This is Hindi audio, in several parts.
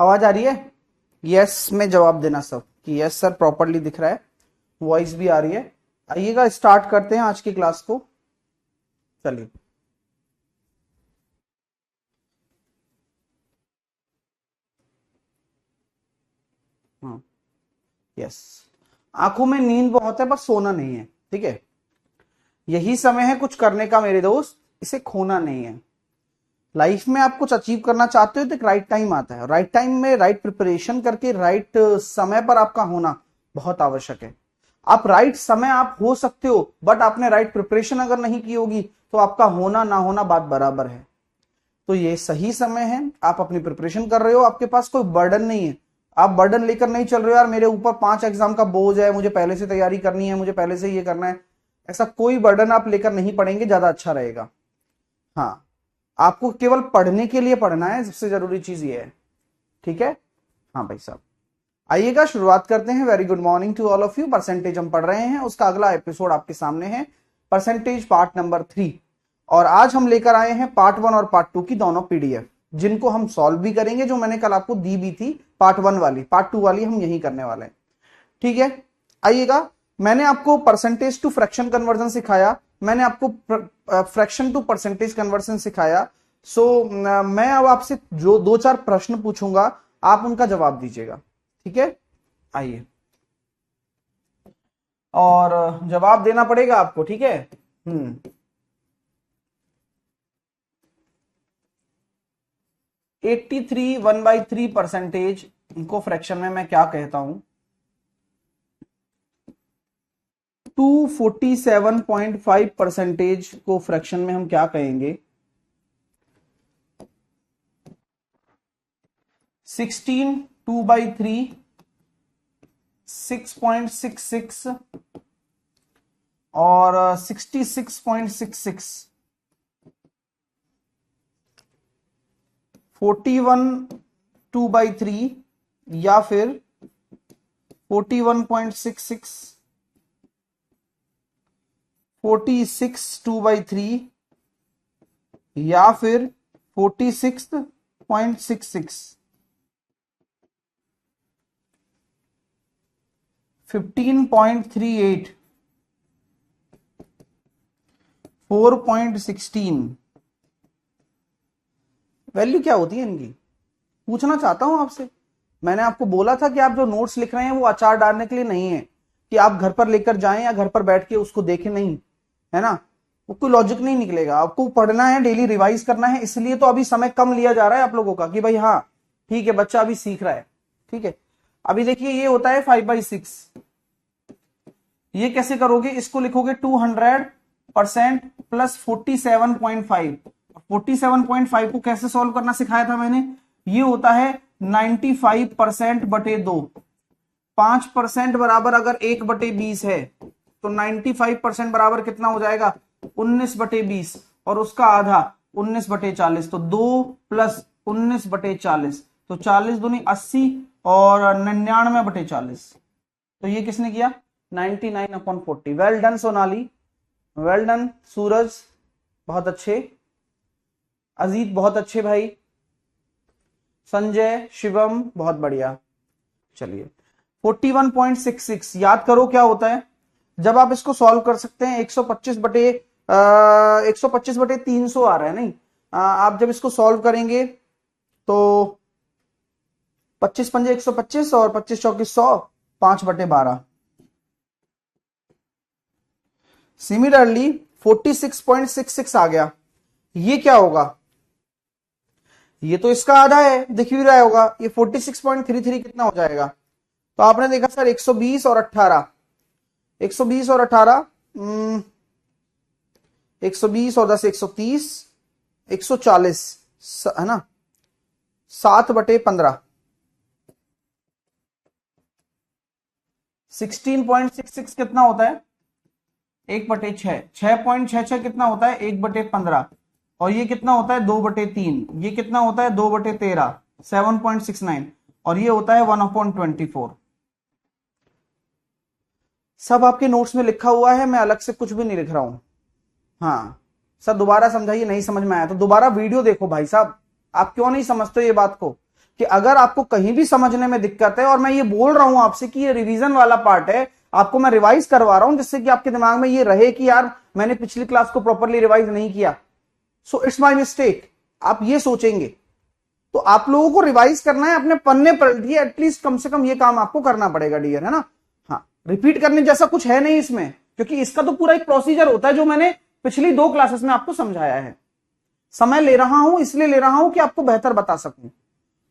आवाज आ रही है? यस में जवाब देना सब कि यस सर प्रॉपरली दिख रहा है, वॉइस भी आ रही है। आइएगा स्टार्ट करते हैं आज की क्लास को। चलिए हाँ यस, आंखों में नींद बहुत है बस सोना नहीं है, ठीक है। यही समय है कुछ करने का मेरे दोस्त, इसे खोना नहीं है। लाइफ में आप कुछ अचीव करना चाहते हो तो एक राइट टाइम आता है, राइट टाइम में राइट प्रिपरेशन करके राइट समय पर आपका होना बहुत आवश्यक है। आप राइट समय आप हो सकते हो, बट आपने राइट प्रिपरेशन अगर नहीं की होगी तो आपका होना ना होना बात बराबर है। तो ये सही समय है, आप अपनी प्रिपरेशन कर रहे हो, आपके पास कोई बर्डन नहीं है। आप बर्डन लेकर नहीं चल रहे हो यार मेरे ऊपर 5 एग्जाम का बोझ है, मुझे पहले से तैयारी करनी है, मुझे पहले से ये करना है, ऐसा कोई बर्डन आप लेकर नहीं पढ़ेंगे, ज्यादा अच्छा रहेगा। हाँ, आपको केवल पढ़ने के लिए पढ़ना है, सबसे जरूरी चीज ये है, ठीक है। हाँ भाई साहब, आइएगा शुरुआत करते हैं। Very good morning to all of you. Percentage हम पढ़ रहे हैं, उसका अगला एपिसोड आपके सामने है, परसेंटेज पार्ट नंबर 3। और आज हम लेकर आए हैं पार्ट 1 और पार्ट 2 की दोनों पीडीएफ, जिनको हम सॉल्व भी करेंगे, जो मैंने कल आपको दी भी थी पार्ट 1 वाली, पार्ट 2 वाली हम यही करने वाले हैं, ठीक है। आइएगा, मैंने आपको परसेंटेज टू फ्रैक्शन कन्वर्जन सिखाया, मैंने आपको फ्रैक्शन टू परसेंटेज कन्वर्जन सिखाया। सो मैं अब आपसे जो 2-4 प्रश्न पूछूंगा, आप उनका जवाब दीजिएगा, ठीक है। आइए, और जवाब देना पड़ेगा आपको, ठीक है। 83 1/3 परसेंटेज को फ्रैक्शन में मैं क्या कहता हूं? 247.5 परसेंटेज को फ्रैक्शन में हम क्या कहेंगे? 16 2/3 6.66 और 66.66, 41 2/3 या फिर 41.66, 46 2/3 या फिर 46.66, 15.38, 4.16। वैल्यू क्या होती है इनकी, पूछना चाहता हूं आपसे। मैंने आपको बोला था कि आप जो नोट्स लिख रहे हैं वो अचार डालने के लिए नहीं है, कि आप घर पर लेकर जाएं या घर पर बैठ के उसको देखें, नहीं है ना, वो कोई लॉजिक नहीं निकलेगा। आपको पढ़ना है, डेली रिवाइज करना है, इसलिए तो अभी समय कम लिया जा रहा है आप लोगों का, कि भाई हाँ ठीक है बच्चा अभी सीख रहा है, ठीक है। अभी देखिए ये होता है 5/6, ये कैसे करोगे? इसको लिखोगे 200% प्लस 47.5। 47.5 को कैसे सॉल्व करना सिखाया था मैंने? ये होता है 95% बटे 2। 5% बराबर अगर 1/20 है तो 95% बराबर कितना हो जाएगा? 19/20, और उसका आधा 19/40, तो 2 प्लस 19/40, तो 40 दूनी 80 और 99/40। तो ये किसने किया? 99/40। Well done Sonali, well done Suraj, बहुत अच्छे। अजीत बहुत अच्छे भाई, संजय, शिवम बहुत बढ़िया। चलिए 41.66 याद करो क्या होता है जब आप इसको सॉल्व कर सकते हैं। 125/300 आ रहा है, नहीं आप जब इसको सॉल्व करेंगे तो 25 पंजे 125 और 25 चौकी 100, 5/12। सिमिलरली 46.66 आ गया, ये क्या होगा? ये तो इसका आधा है, दिख भी रहा होगा। ये 46.33 कितना हो जाएगा? तो आपने देखा सर 120 और 18, 120 और 18, 120 और 10 130, 140 है ना, 7/15। 16.66 कितना होता है? 1/6। 6.66 कितना होता है? 1/15। और ये कितना होता है? 2/3। ये कितना होता है? 2/13, 7.69। और ये होता है 1/24। सब आपके नोट्स में लिखा हुआ है, मैं अलग से कुछ भी नहीं लिख रहा हूं। हाँ सर दोबारा समझाइए, नहीं समझ में आया तो दोबारा वीडियो देखो भाई साहब। आप क्यों नहीं समझते ये बात को? कि अगर आपको कहीं भी समझने में दिक्कत है, और मैं ये बोल रहा हूं आपसे कि ये रिवीजन वाला पार्ट है, आपको मैं रिवाइज करवा रहा हूं जिससे कि आपके दिमाग में ये रहे कि यार मैंने पिछली क्लास को प्रॉपरली रिवाइज नहीं किया, सो इट्स माय मिस्टेक, आप ये सोचेंगे। तो आप लोगों को रिवाइज करना है, अपने पन्ने पलटिए, एटलीस्ट कम से कम ये काम आपको करना पड़ेगा डियर, है ना। हाँ, रिपीट करने जैसा कुछ है नहीं इसमें, क्योंकि इसका तो पूरा एक प्रोसीजर होता है जो मैंने पिछली 2 क्लासेस में आपको समझाया है। समय ले रहा हूं, इसलिए ले रहा हूं कि आपको बेहतर बता सकूं,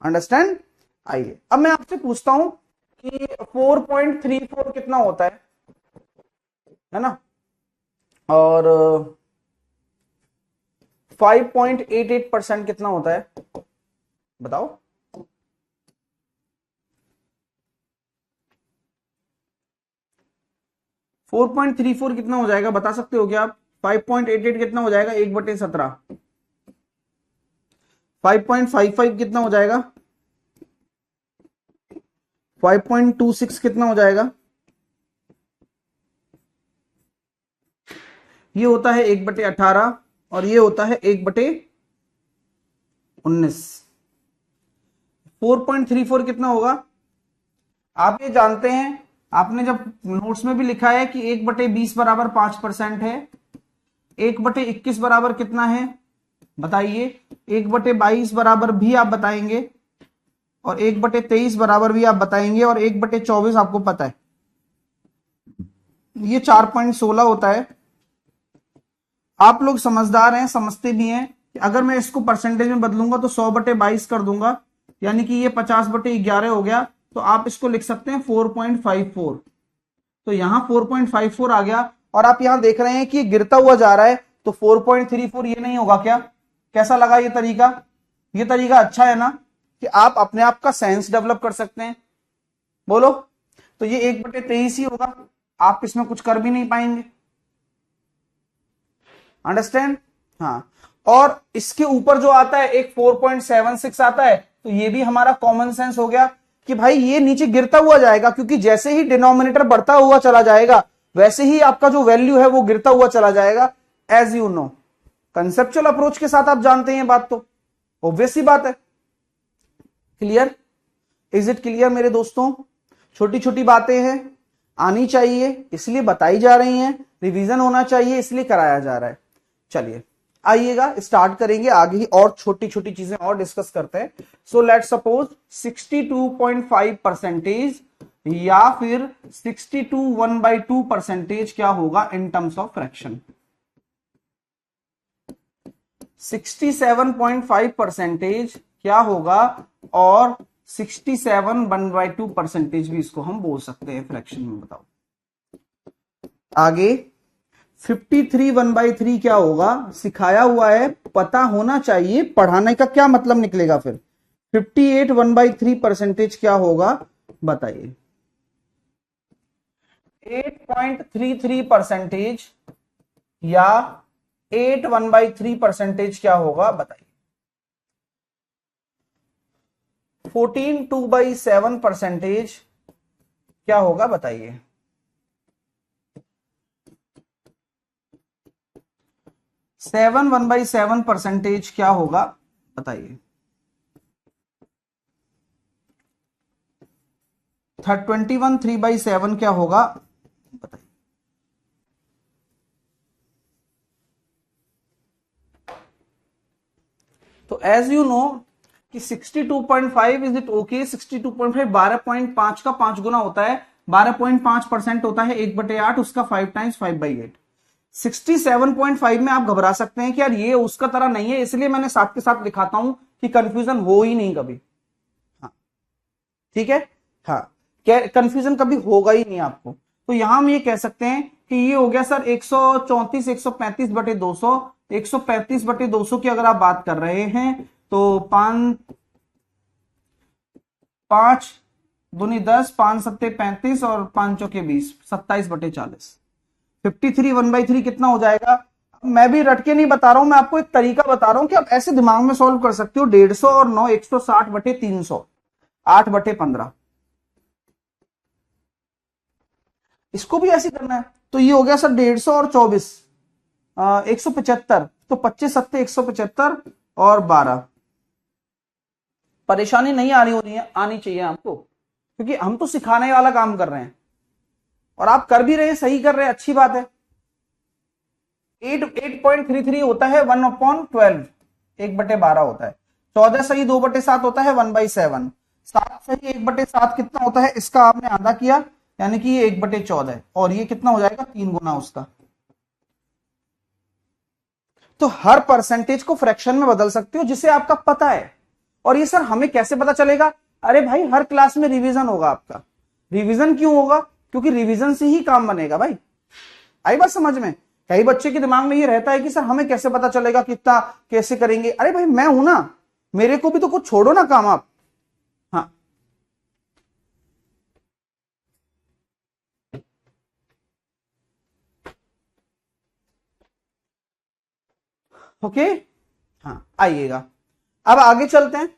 अंडरस्टैंड। आइए अब मैं आपसे पूछता हूं कि 4.34 कितना होता है ना, और 5.88% कितना होता है, बताओ। फोर पॉइंट थ्री फोर कितना हो जाएगा, बता सकते हो क्या आप। 5.88 कितना हो जाएगा, 1/17। 5.55 कितना हो जाएगा, 5.26 कितना हो जाएगा, ये होता है 1/18, और ये होता है 1/19। 4.34 कितना होगा, आप ये जानते हैं, आपने जब नोट्स में भी लिखा है कि 1/20 बराबर 5% है। 1/21 बराबर कितना है बताइए। 1/22 बराबर भी आप बताएंगे, और 1/23 बराबर भी आप बताएंगे, और 1/24 आपको पता है ये 4.16 होता है। आप लोग समझदार हैं, समझते भी हैं कि अगर मैं इसको परसेंटेज में बदलूंगा तो 100/22 कर दूंगा, यानी कि ये 50/11 हो गया। तो आप इसको लिख सकते हैं 4.54। तो यहां 4.54 आ गया, और आप यहां देख रहे हैं कि गिरता हुआ जा रहा है, तो 4.34 ये नहीं होगा क्या। कैसा लगा ये तरीका, ये तरीका अच्छा है ना, कि आप अपने आप का सेंस डेवलप कर सकते हैं। बोलो, तो ये 1/23 ही होगा, आप इसमें कुछ कर भी नहीं पाएंगे, अंडरस्टैंड। हाँ, और इसके ऊपर जो आता है एक 4.76 आता है, तो ये भी हमारा कॉमन सेंस हो गया कि भाई ये नीचे गिरता हुआ जाएगा, क्योंकि जैसे ही डिनोमिनेटर बढ़ता हुआ चला जाएगा वैसे ही आपका जो वैल्यू है वो गिरता हुआ चला जाएगा। As you know, conceptual approach के साथ आप जानते हैं बात, तो ऑब्वियस ही बात है। क्लियर, इज इट क्लियर मेरे दोस्तों। छोटी छोटी बातें हैं, आनी चाहिए इसलिए बताई जा रही हैं, रिवीजन होना चाहिए इसलिए कराया जा रहा है। चलिए आइएगा, स्टार्ट करेंगे आगे ही, और छोटी छोटी चीजें और डिस्कस करते हैं। सो लेट्स सपोज 62.5% या फिर 62 1/2% क्या होगा इन टर्म्स ऑफ फ्रैक्शन। 67.5% क्या होगा, और 67 1/2% भी इसको हम बोल सकते हैं फ्रैक्शन में, बताओ। आगे 53 1/3 क्या होगा, सिखाया हुआ है, पता होना चाहिए, पढ़ाने का क्या मतलब निकलेगा फिर। 58 1/3% क्या होगा बताइए। 8.33% या 8 1/3% क्या होगा बताइए। 14 2/7% क्या होगा बताइए। 7 1/7% क्या होगा बताइए। 21 3/7 क्या होगा बताइए। तो एज यू नो कि 62.5 इज इट ओके। 62.5 12.5 का 5 गुना होता है, 12.5% होता है 1/8, उसका 5 टाइम्स 5/8। 67.5 में आप घबरा सकते हैं कि यार ये उसका तरह नहीं है, इसलिए मैंने साथ के साथ दिखाता हूं कि कंफ्यूजन हो ही नहीं कभी। हाँ ठीक है, हाँ कंफ्यूजन कभी होगा ही नहीं आपको। तो यहां हम ये कह सकते हैं कि ये हो गया सर 134 135/200। 135/200 की अगर आप बात कर रहे हैं तो 5 दूनी 10, 5 सत्ते 35 और 5 चौके 20, 27/40। 53 1/3 कितना हो जाएगा। मैं भी रटके नहीं बता रहा हूं, मैं आपको एक तरीका बता रहा हूं कि आप ऐसे दिमाग में सॉल्व कर सकते हो। 150 और 9 160/300, 8/15। इसको भी ऐसे करना है, तो ये हो गया सर 150 और 24 175। तो 25 सत्ते 175 और 12 परेशानी नहीं आनी होनी है, आनी चाहिए आपको, क्योंकि हम तो सिखाने वाला काम कर रहे हैं और आप कर भी रहे हैं, सही कर रहे हैं, अच्छी बात है। 8.33 होता है 1/12, 1/12 होता है। 14 सही 2/7 होता है 1/7। 7 सही 1/7 कितना होता है, इसका आपने आधा किया, यानी कि ये 1/14 है, और ये कितना हो जाएगा 3 गुना उसका। तो हर परसेंटेज को फ्रैक्शन में बदल सकते हो जिसे आपका पता है। और ये सर हमें कैसे पता चलेगा? अरे भाई हर क्लास में रिवीजन होगा आपका। रिवीजन क्यों होगा? क्योंकि रिवीजन से ही काम बनेगा भाई। आई बात समझ में? कई बच्चे के दिमाग में ये रहता है कि सर हमें कैसे पता चलेगा, कितना कैसे करेंगे? अरे भाई मैं हूं ना, मेरे को भी तो कुछ छोड़ो ना काम आप। हाँ ओके, हाँ आइएगा, अब आगे चलते हैं।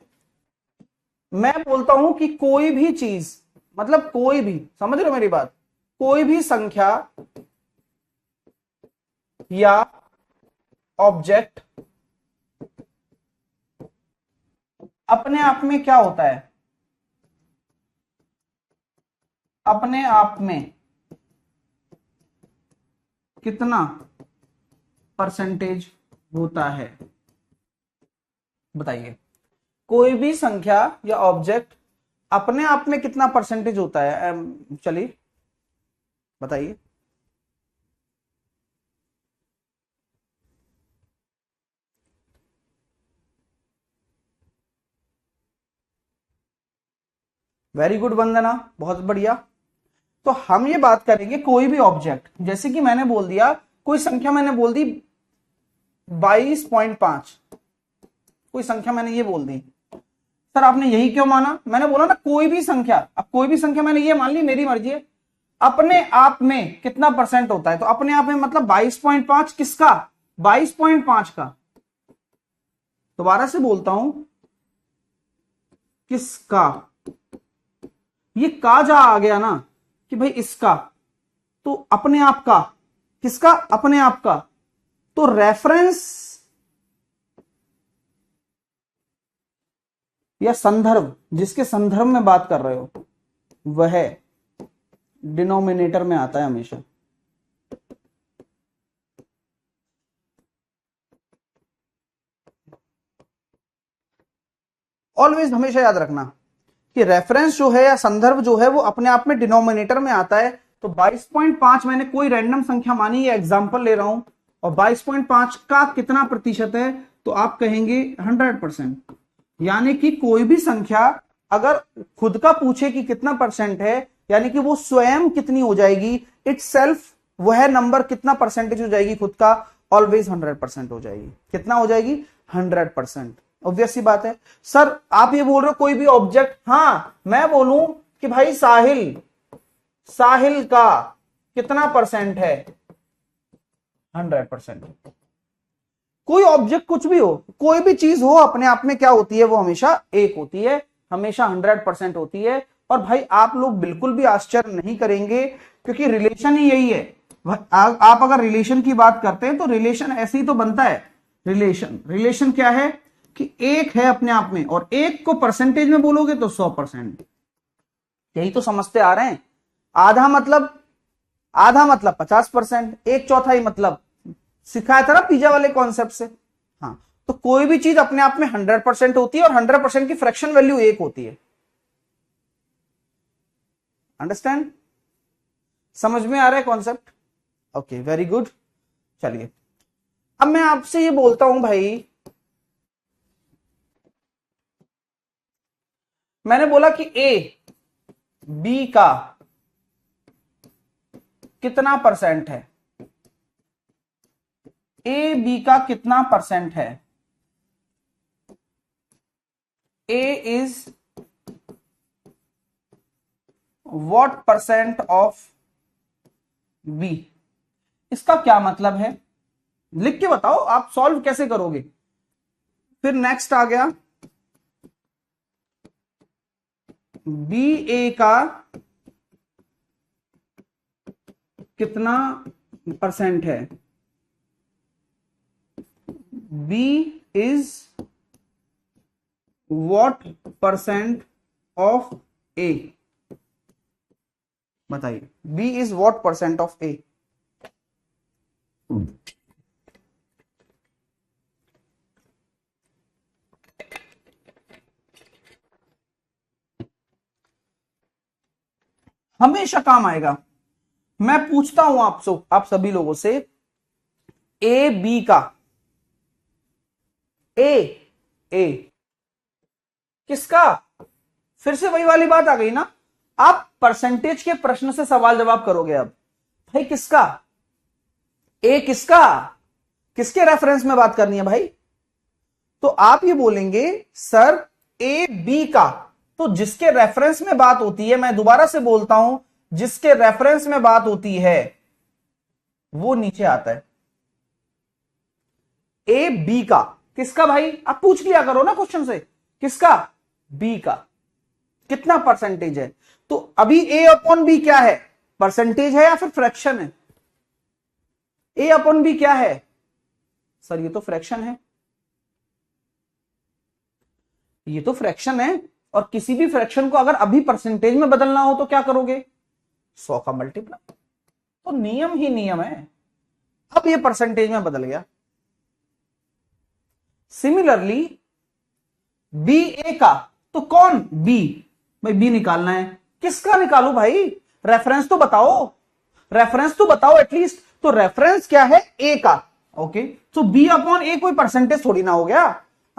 मैं बोलता हूं कि कोई भी चीज, मतलब कोई भी, समझ रहे हो मेरी बात, कोई भी संख्या या ऑब्जेक्ट अपने आप में क्या होता है, अपने आप में कितना परसेंटेज होता है? बताइए, कोई भी संख्या या ऑब्जेक्ट अपने आप में कितना परसेंटेज होता है? चलिए बताइए। वेरी गुड वंदना, बहुत बढ़िया। तो हम ये बात करेंगे कोई भी ऑब्जेक्ट, जैसे कि मैंने बोल दिया कोई संख्या, मैंने बोल दी 22.5, कोई संख्या मैंने ये बोल दी। सर आपने यही क्यों माना? मैंने बोला ना कोई भी संख्या, अब कोई भी संख्या मैंने ये मान ली, मेरी मर्जी है, अपने आप में कितना परसेंट होता है? तो अपने आप में मतलब 22.5 किसका? 22.5 का। दोबारा से बोलता हूं, किसका? ये का जा आ गया ना कि भाई इसका, तो अपने आप का, किसका? अपने आप का। तो रेफरेंस या संदर्भ, जिसके संदर्भ में बात कर रहे हो, वह डिनोमिनेटर में आता है हमेशा। ऑलवेज हमेशा याद रखना कि रेफरेंस जो है या संदर्भ जो है वो अपने आप में डिनोमिनेटर में आता है। तो 22.5 मैंने कोई रैंडम संख्या मानी, ये एग्जांपल ले रहा हूं, और 22.5 का कितना प्रतिशत है? तो आप कहेंगे 100%। यानी कि कोई भी संख्या अगर खुद का पूछे कि कितना परसेंट है, यानी कि वो स्वयं कितनी हो जाएगी, इट्स सेल्फ, वह नंबर कितना परसेंटेज हो जाएगी खुद का? ऑलवेज 100% हो जाएगी। कितना हो जाएगी? 100%। ऑब्वियस सी बात है। सर आप ये बोल रहे हो कोई भी ऑब्जेक्ट, हाँ मैं बोलूं कि भाई साहिल, साहिल का कितना परसेंट है? 100%। कोई ऑब्जेक्ट कुछ भी हो, कोई भी चीज हो, अपने आप में क्या होती है? वो हमेशा एक होती है, हमेशा 100% होती है। और भाई आप लोग बिल्कुल भी आश्चर्य नहीं करेंगे, क्योंकि रिलेशन ही यही है। आप अगर रिलेशन की बात करते हैं तो रिलेशन ऐसे ही तो बनता है। रिलेशन, रिलेशन क्या है कि एक है अपने आप में, और एक को परसेंटेज में बोलोगे तो 100%। यही तो समझते आ रहे हैं। आधा मतलब, आधा मतलब 50%, एक चौथाई मतलब, सिखाया था ना पिज्जा वाले कॉन्सेप्ट से। हाँ, तो कोई भी चीज अपने आप में 100% होती है, और 100% की फ्रैक्शन वैल्यू एक होती है। अंडरस्टैंड? समझ में आ रहा है कॉन्सेप्ट? Okay very good. चलिए अब मैं आपसे ये बोलता हूं भाई, मैंने बोला कि ए बी का कितना परसेंट है? ए बी का कितना परसेंट है? A is what percent of B? इसका क्या मतलब है? लिख के बताओ, आप सॉल्व कैसे करोगे? फिर नेक्स्ट आ गया बी ए का कितना परसेंट है? B is what percent of A, बताइए B is what percent of A. हमेशा काम आएगा। मैं पूछता हूं आप सभी लोगों से, ए बी का, ए किसका, फिर से वही वाली बात आ गई ना, आप परसेंटेज के प्रश्न से सवाल जवाब करोगे। अब भाई किसका, ए किसका, किसके रेफरेंस में बात करनी है भाई, तो आप ये बोलेंगे सर ए बी का, तो जिसके रेफरेंस में बात होती है, मैं दोबारा से बोलता हूं, जिसके रेफरेंस में बात होती है वो नीचे आता है। ए बी का, किसका भाई, आप पूछ लिया करो ना क्वेश्चन से, किसका, बी का, कितना परसेंटेज है। तो अभी ए अपॉन बी क्या है, परसेंटेज है या फिर फ्रैक्शन है, ए अपॉन बी क्या है सर, ये तो फ्रैक्शन है, ये तो फ्रैक्शन है। और किसी भी फ्रैक्शन को अगर अभी परसेंटेज में बदलना हो तो क्या करोगे, 100 का मल्टीप्लाई, तो नियम ही नियम है। अब ये परसेंटेज में बदल गया। सिमिलरली बी ए का, तो कौन, बी, भाई बी निकालना है, किसका निकालू भाई, रेफरेंस तो बताओ, रेफरेंस तो बताओ एटलीस्ट। तो रेफरेंस क्या है, ए का, ओके। तो बी अपॉन ए कोई परसेंटेज थोड़ी ना हो गया,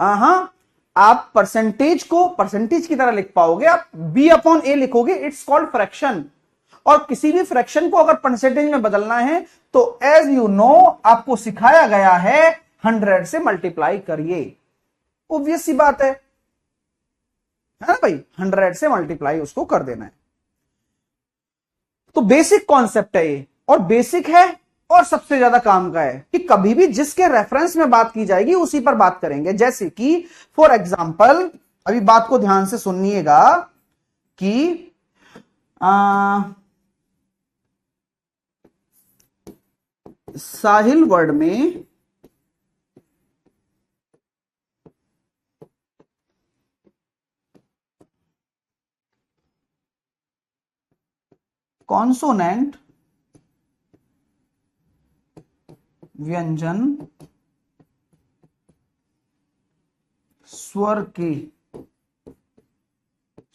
हाँ, आप परसेंटेज को परसेंटेज की तरह लिख पाओगे, आप बी अपॉन ए लिखोगे, इट्स कॉल्ड फ्रैक्शन। और किसी भी फ्रैक्शन को अगर परसेंटेज में बदलना है तो एज यू नो आपको सिखाया गया है 100 से मल्टीप्लाई करिए, ऑब्वियस सी बात है ना भाई, 100 से मल्टीप्लाई उसको कर देना है। तो बेसिक कॉन्सेप्ट है ये, और बेसिक है और सबसे ज्यादा काम का है कि कभी भी जिसके रेफरेंस में बात की जाएगी उसी पर बात करेंगे। जैसे कि फॉर एग्जांपल, अभी बात को ध्यान से सुनिएगा कि साहिल वर्ड में कॉन्सोनेंट व्यंजन स्वर की,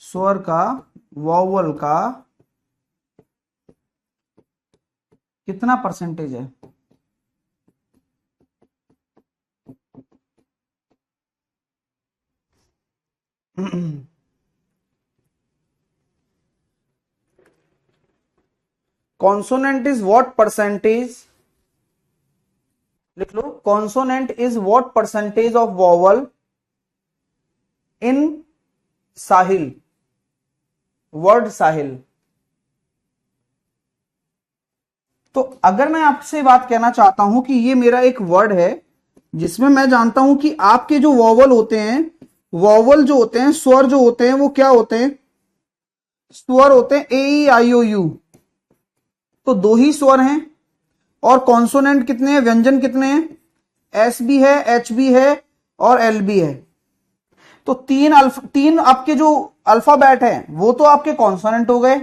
स्वर का, वॉवल का कितना परसेंटेज है, कॉन्सोनेंट इज व्हाट परसेंटेज, लिख लो, consonant is what percentage of vowel in Sahil, word Sahil. तो अगर मैं आपसे बात कहना चाहता हूं कि ये मेरा एक वर्ड है जिसमें मैं जानता हूं कि आपके जो वॉवल होते हैं, वॉवल जो होते हैं, स्वर जो होते हैं, वो क्या होते हैं, स्वर होते हैं ए ई आई ओ यू, तो 2 ही स्वर हैं। और कॉन्सोनेंट कितने हैं, व्यंजन कितने हैं, एस भी है, एच भी है और एल भी है। तो 3 आपके जो अल्फाबेट हैं वो तो आपके कॉन्सोनेंट हो गए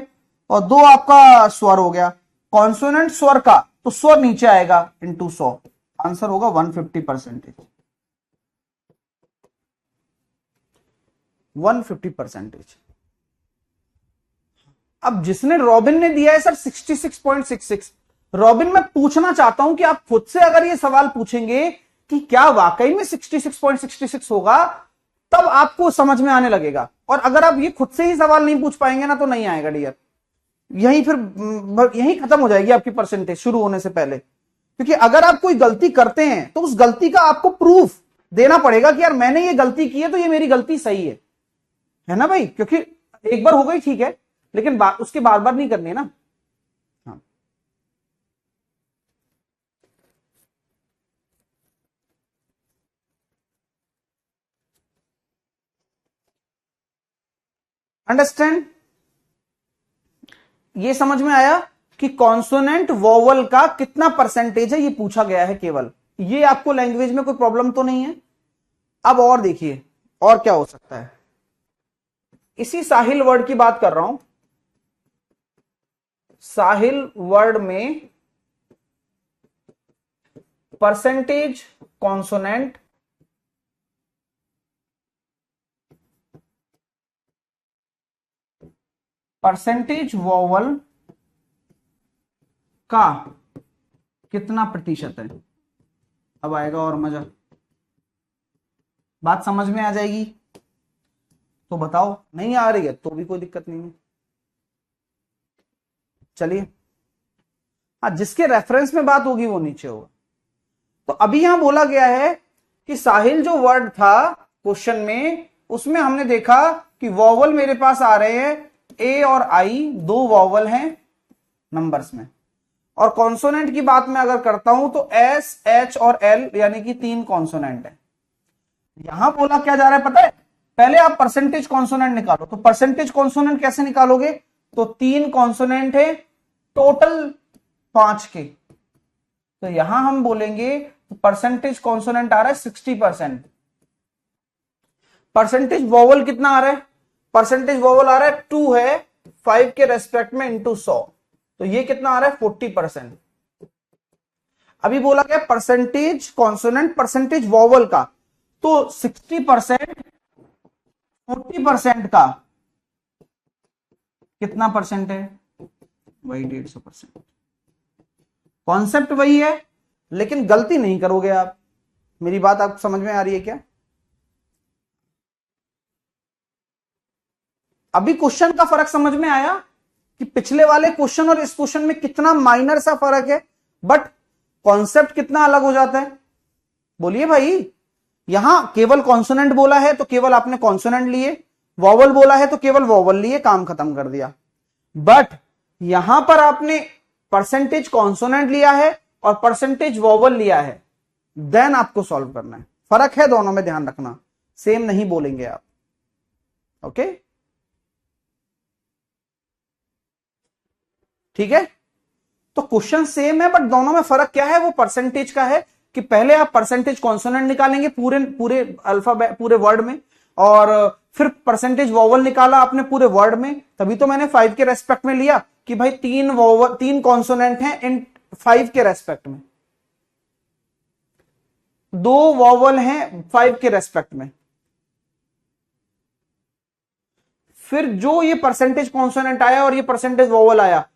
और 2 आपका स्वर हो गया। कॉन्सोनेंट स्वर का, तो स्वर नीचे आएगा इंटू 100, आंसर होगा 150%, 150%। अब जिसने रॉबिन ने दिया है सर 66.66, रॉबिन मैं पूछना चाहता हूं कि आप खुद से अगर ये सवाल पूछेंगे कि क्या वाकई में 66.66 होगा, तब आपको समझ में आने लगेगा। और अगर आप ये खुद से ही सवाल नहीं पूछ पाएंगे ना तो नहीं आएगा डियर, यहीं फिर यहीं खत्म हो जाएगी आपकी परसेंटेज शुरू होने से पहले। क्योंकि अगर आप कोई गलती करते हैं तो उस गलती का आपको प्रूफ देना पड़ेगा कि यार मैंने ये गलती की है तो ये मेरी गलती सही है ना भाई। क्योंकि एक बार हो गई ठीक है, लेकिन उसके बार बार नहीं करनी है ना। हाँ, अंडरस्टैंड, ये समझ में आया कि कॉन्सोनेंट वोवल का कितना परसेंटेज है, ये पूछा गया है केवल। ये आपको लैंग्वेज में कोई प्रॉब्लम तो नहीं है। अब और देखिए, और क्या हो सकता है? इसी साहिल वर्ड की बात कर रहा हूं। साहिल वर्ड में परसेंटेज कॉन्सोनेंट परसेंटेज वोवल का कितना प्रतिशत है? अब आएगा और मजा, बात समझ में आ जाएगी तो बताओ, नहीं आ रही है तो भी कोई दिक्कत नहीं है। चलिए, हाँ, जिसके रेफरेंस में बात होगी वो नीचे होगा। तो अभी यहां बोला गया है कि साहिल जो वर्ड था क्वेश्चन में, उसमें हमने देखा कि वॉवल मेरे पास आ रहे हैं ए और आई, दो वॉवल हैं नंबर्स में। और कॉन्सोनेंट की बात मैं अगर करता हूं तो एस, एच और एल, यानी कि तीन कॉन्सोनेंट है। यहां बोला क्या जा रहा है पता है? पहले आप परसेंटेज कॉन्सोनेंट निकालो। तो परसेंटेज कॉन्सोनेंट कैसे निकालोगे? तो तीन कॉन्सोनेंट है टोटल 5 के, तो यहां हम बोलेंगे परसेंटेज कॉन्सोनेंट आ रहा है 60%। परसेंटेज वोवल कितना आ रहा है? परसेंटेज वोवल आ रहा है 2 है 5 के रेस्पेक्ट में इंटू 100, तो ये कितना आ रहा है 40%। अभी बोला गया परसेंटेज कॉन्सोनेंट परसेंटेज वोवल का, तो 60% 40% का कितना परसेंट है? वही 150%। कॉन्सेप्ट वही है, लेकिन गलती नहीं करोगे आप। मेरी बात आप समझ में आ रही है क्या? अभी क्वेश्चन का फर्क समझ में आया कि पिछले वाले क्वेश्चन और इस क्वेश्चन में कितना माइनर सा फर्क है, बट कॉन्सेप्ट कितना अलग हो जाता है। बोलिए भाई, यहां केवल कॉन्सोनेंट बोला है तो केवल आपने कॉन्सोनेंट लिए, वॉवल बोला है तो केवल वॉवल लिए, काम खत्म कर दिया। बट यहां पर आपने परसेंटेज कॉन्सोनेंट लिया है और परसेंटेज वॉवल लिया है, देन आपको सॉल्व करना है। फर्क है दोनों में, ध्यान रखना, सेम नहीं बोलेंगे आप। ओके, ठीक है। तो क्वेश्चन सेम है, बट दोनों में फर्क क्या है? वो परसेंटेज का है कि पहले आप परसेंटेज कॉन्सोनेंट निकालेंगे पूरे पूरे अल्फाबेट पूरे वर्ड में, और फिर परसेंटेज वोवल निकाला आपने पूरे वर्ड में। तभी तो मैंने 5 के रेस्पेक्ट में लिया कि भाई तीन वोवल, तीन कॉन्सोनेंट हैं इन 5 के रेस्पेक्ट में, दो वोवल हैं 5 के रेस्पेक्ट में। फिर जो ये परसेंटेज कॉन्सोनेंट आया और ये परसेंटेज वोवल आया,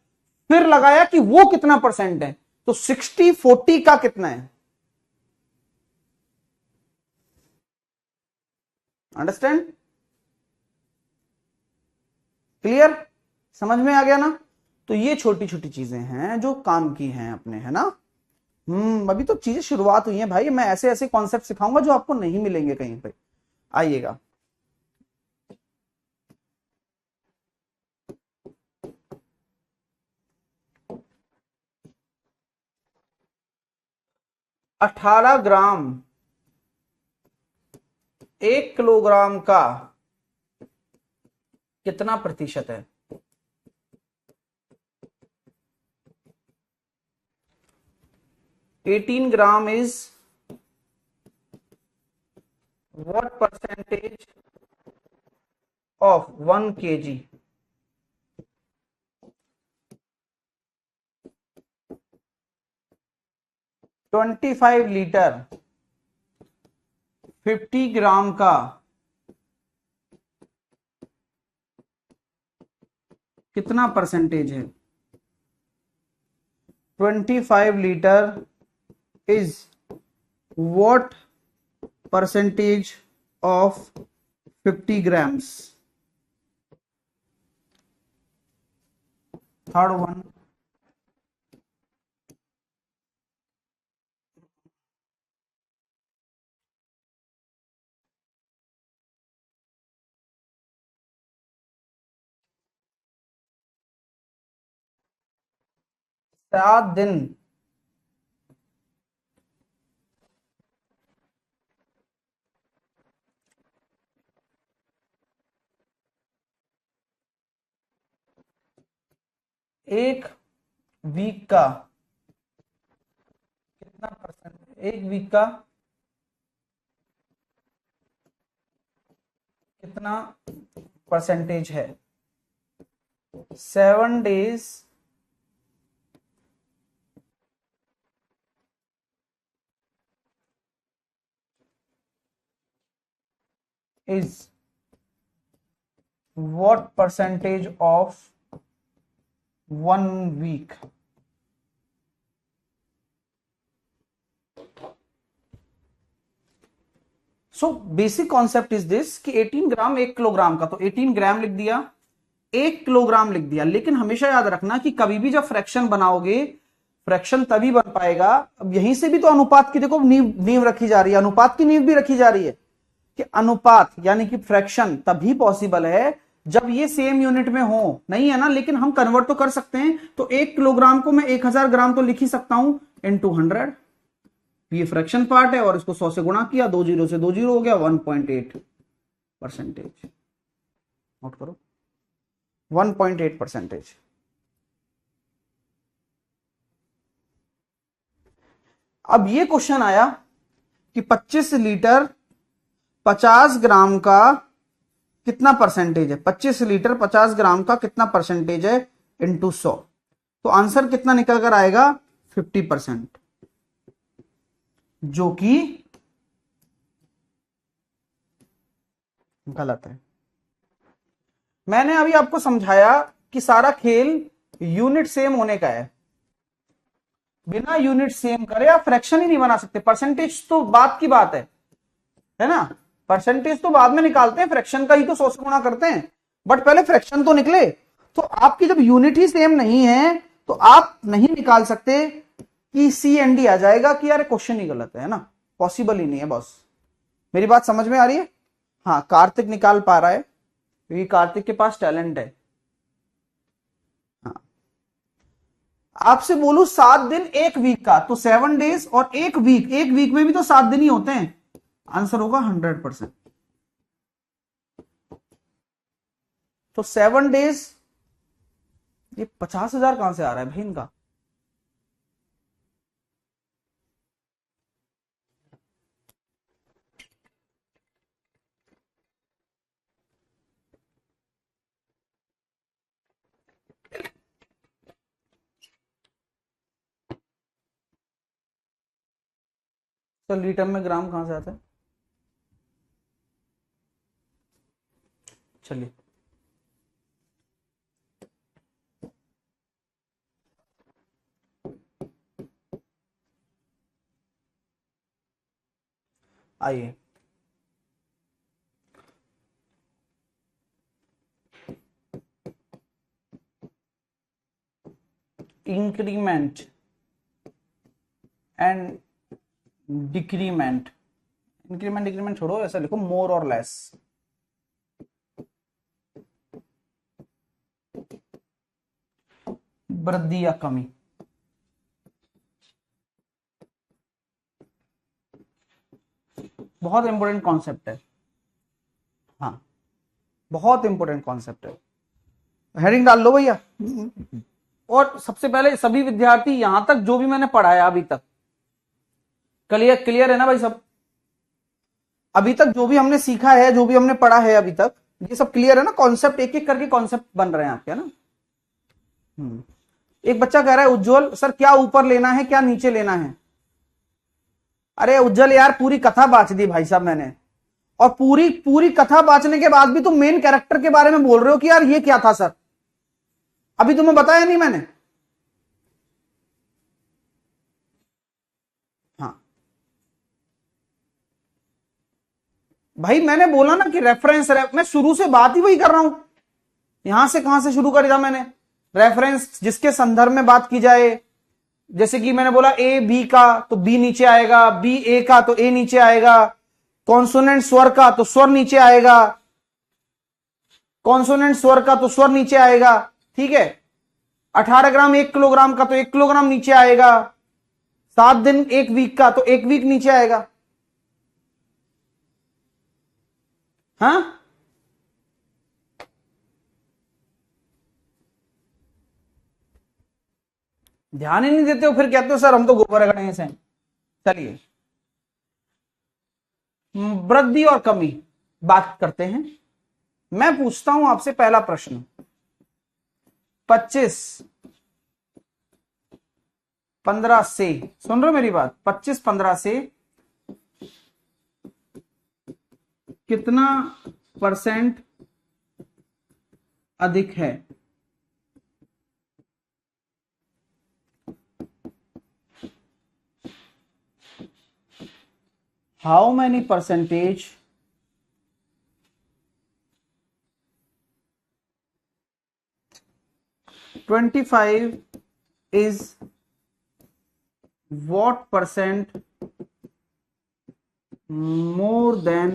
फिर लगाया कि वो कितना परसेंट है। तो 60-40 का कितना है? अंडरस्टैंड? क्लियर? समझ में आ गया ना? तो ये छोटी छोटी चीजें हैं जो काम की हैं अपने, है ना। अभी तो चीजें शुरुआत हुई हैं भाई, मैं ऐसे ऐसे कॉन्सेप्ट सिखाऊंगा जो आपको नहीं मिलेंगे कहीं पे। आइएगा, अठारह ग्राम 1 किलोग्राम का कितना प्रतिशत है? 18 gram is what percentage of 1 kg? 25 litre 50 ग्राम का कितना परसेंटेज है? 25 litre is what percentage of 50 grams? Third one, सात दिन। एक वीक का कितना परसेंट? एक वीक का कितना परसेंटेज है? 7 days is what percentage of 1 week? So basic concept is this कि 18 ग्राम 1 किलोग्राम का, तो 18 ग्राम लिख दिया, 1 किलोग्राम लिख दिया। लेकिन हमेशा याद रखना कि कभी भी जब फ्रैक्शन बनाओगे, फ्रैक्शन तभी बन पाएगा। अब यहीं से भी तो अनुपात की देखो नींव रखी जा रही है, अनुपात की नींव भी रखी जा रही है कि अनुपात यानी कि फ्रैक्शन तभी पॉसिबल है जब ये सेम यूनिट में हो। नहीं है ना, लेकिन हम कन्वर्ट तो कर सकते हैं। तो 1 किलोग्राम को मैं 1000 ग्राम तो लिख ही सकता हूं इनटू 100। ये फ्रैक्शन पार्ट है और इसको 100 से गुणा किया, 2 जीरो से 2 जीरो हो गया, 1.8%। नोट करो, 1.8%। अब ये क्वेश्चन आया कि 25 लीटर 50 ग्राम का कितना परसेंटेज है? 25 लीटर 50 ग्राम का कितना परसेंटेज है इनटू 100? तो आंसर कितना निकल कर आएगा? 50%, जो कि गलत है। मैंने अभी आपको समझाया कि सारा खेल यूनिट सेम होने का है। बिना यूनिट सेम करे आप फ्रैक्शन ही नहीं बना सकते। परसेंटेज तो बात की बात है ना, परसेंटेज तो बाद में निकालते हैं, फ्रैक्शन का ही तो 100 से गुणा करते हैं, बट पहले फ्रैक्शन तो निकले। तो आपकी जब यूनिट ही सेम नहीं है तो आप नहीं निकाल सकते कि सी एंड डी आ जाएगा कि यार क्वेश्चन ही गलत है ना, पॉसिबल ही नहीं है बॉस। मेरी बात समझ में आ रही है? हाँ, कार्तिक निकाल पा रहा है क्योंकि कार्तिक के पास टैलेंट है। हाँ, आपसे बोलू 7 दिन 1 वीक का, तो 7 डेज और 1 वीक में भी तो 7 दिन ही होते हैं। आंसर होगा 100%। तो 7 डेज, ये 50,000 कहां से आ रहा है भाई इनका? तो लीटर में ग्राम कहां से आता है? चलिए, आइए increment and decrement. Increment decrement छोड़ो, ऐसा लिखो मोर और लेस। वृद्धि या कमी। बहुत इंपॉर्टेंट कॉन्सेप्ट है। हाँ, बहुत इंपॉर्टेंट कॉन्सेप्ट है। हेडिंग डाल लो भैया। और सबसे पहले सभी विद्यार्थी, यहां तक जो भी मैंने पढ़ाया अभी तक, क्लियर है ना भाई सब? अभी तक जो भी हमने सीखा है, जो भी हमने पढ़ा है अभी तक, ये सब क्लियर है ना? कॉन्सेप्ट एक एक करके कॉन्सेप्ट बन रहे हैं आपके, है ना? एक बच्चा कह रहा है उज्जवल सर क्या ऊपर लेना है क्या नीचे लेना है? अरे उज्जवल यार, पूरी कथा बांच दी भाई साहब मैंने, और पूरी पूरी कथा बांचने के बाद भी तुम मेन कैरेक्टर के बारे में बोल रहे हो कि यार ये क्या था सर? अभी तुम्हें बताया नहीं मैंने? हाँ भाई, मैंने बोला ना कि रेफरेंस मैं शुरू से बात ही वही कर रहा हूं। यहां से कहां से शुरू करी था मैंने? रेफरेंस जिसके संदर्भ में बात की जाए। जैसे कि मैंने बोला ए बी का तो बी नीचे आएगा, बी ए का तो ए नीचे आएगा, कॉन्सोनेंट स्वर का तो स्वर नीचे आएगा, कॉन्सोनेंट स्वर का तो स्वर नीचे आएगा। ठीक है, 18 ग्राम 1 किलोग्राम का तो 1 किलोग्राम नीचे आएगा, 7 दिन 1 वीक का तो 1 वीक नीचे आएगा। हाँ, ध्यान ही नहीं देते हो, फिर कहते हो सर हम तो गोबर गणेश हैं। चलिए, वृद्धि और कमी बात करते हैं। मैं पूछता हूं आपसे पहला प्रश्न, 25 15 से, सुन रहे हो मेरी बात, 25 15 से कितना परसेंट अधिक है? How many percentage 25 is what percent more than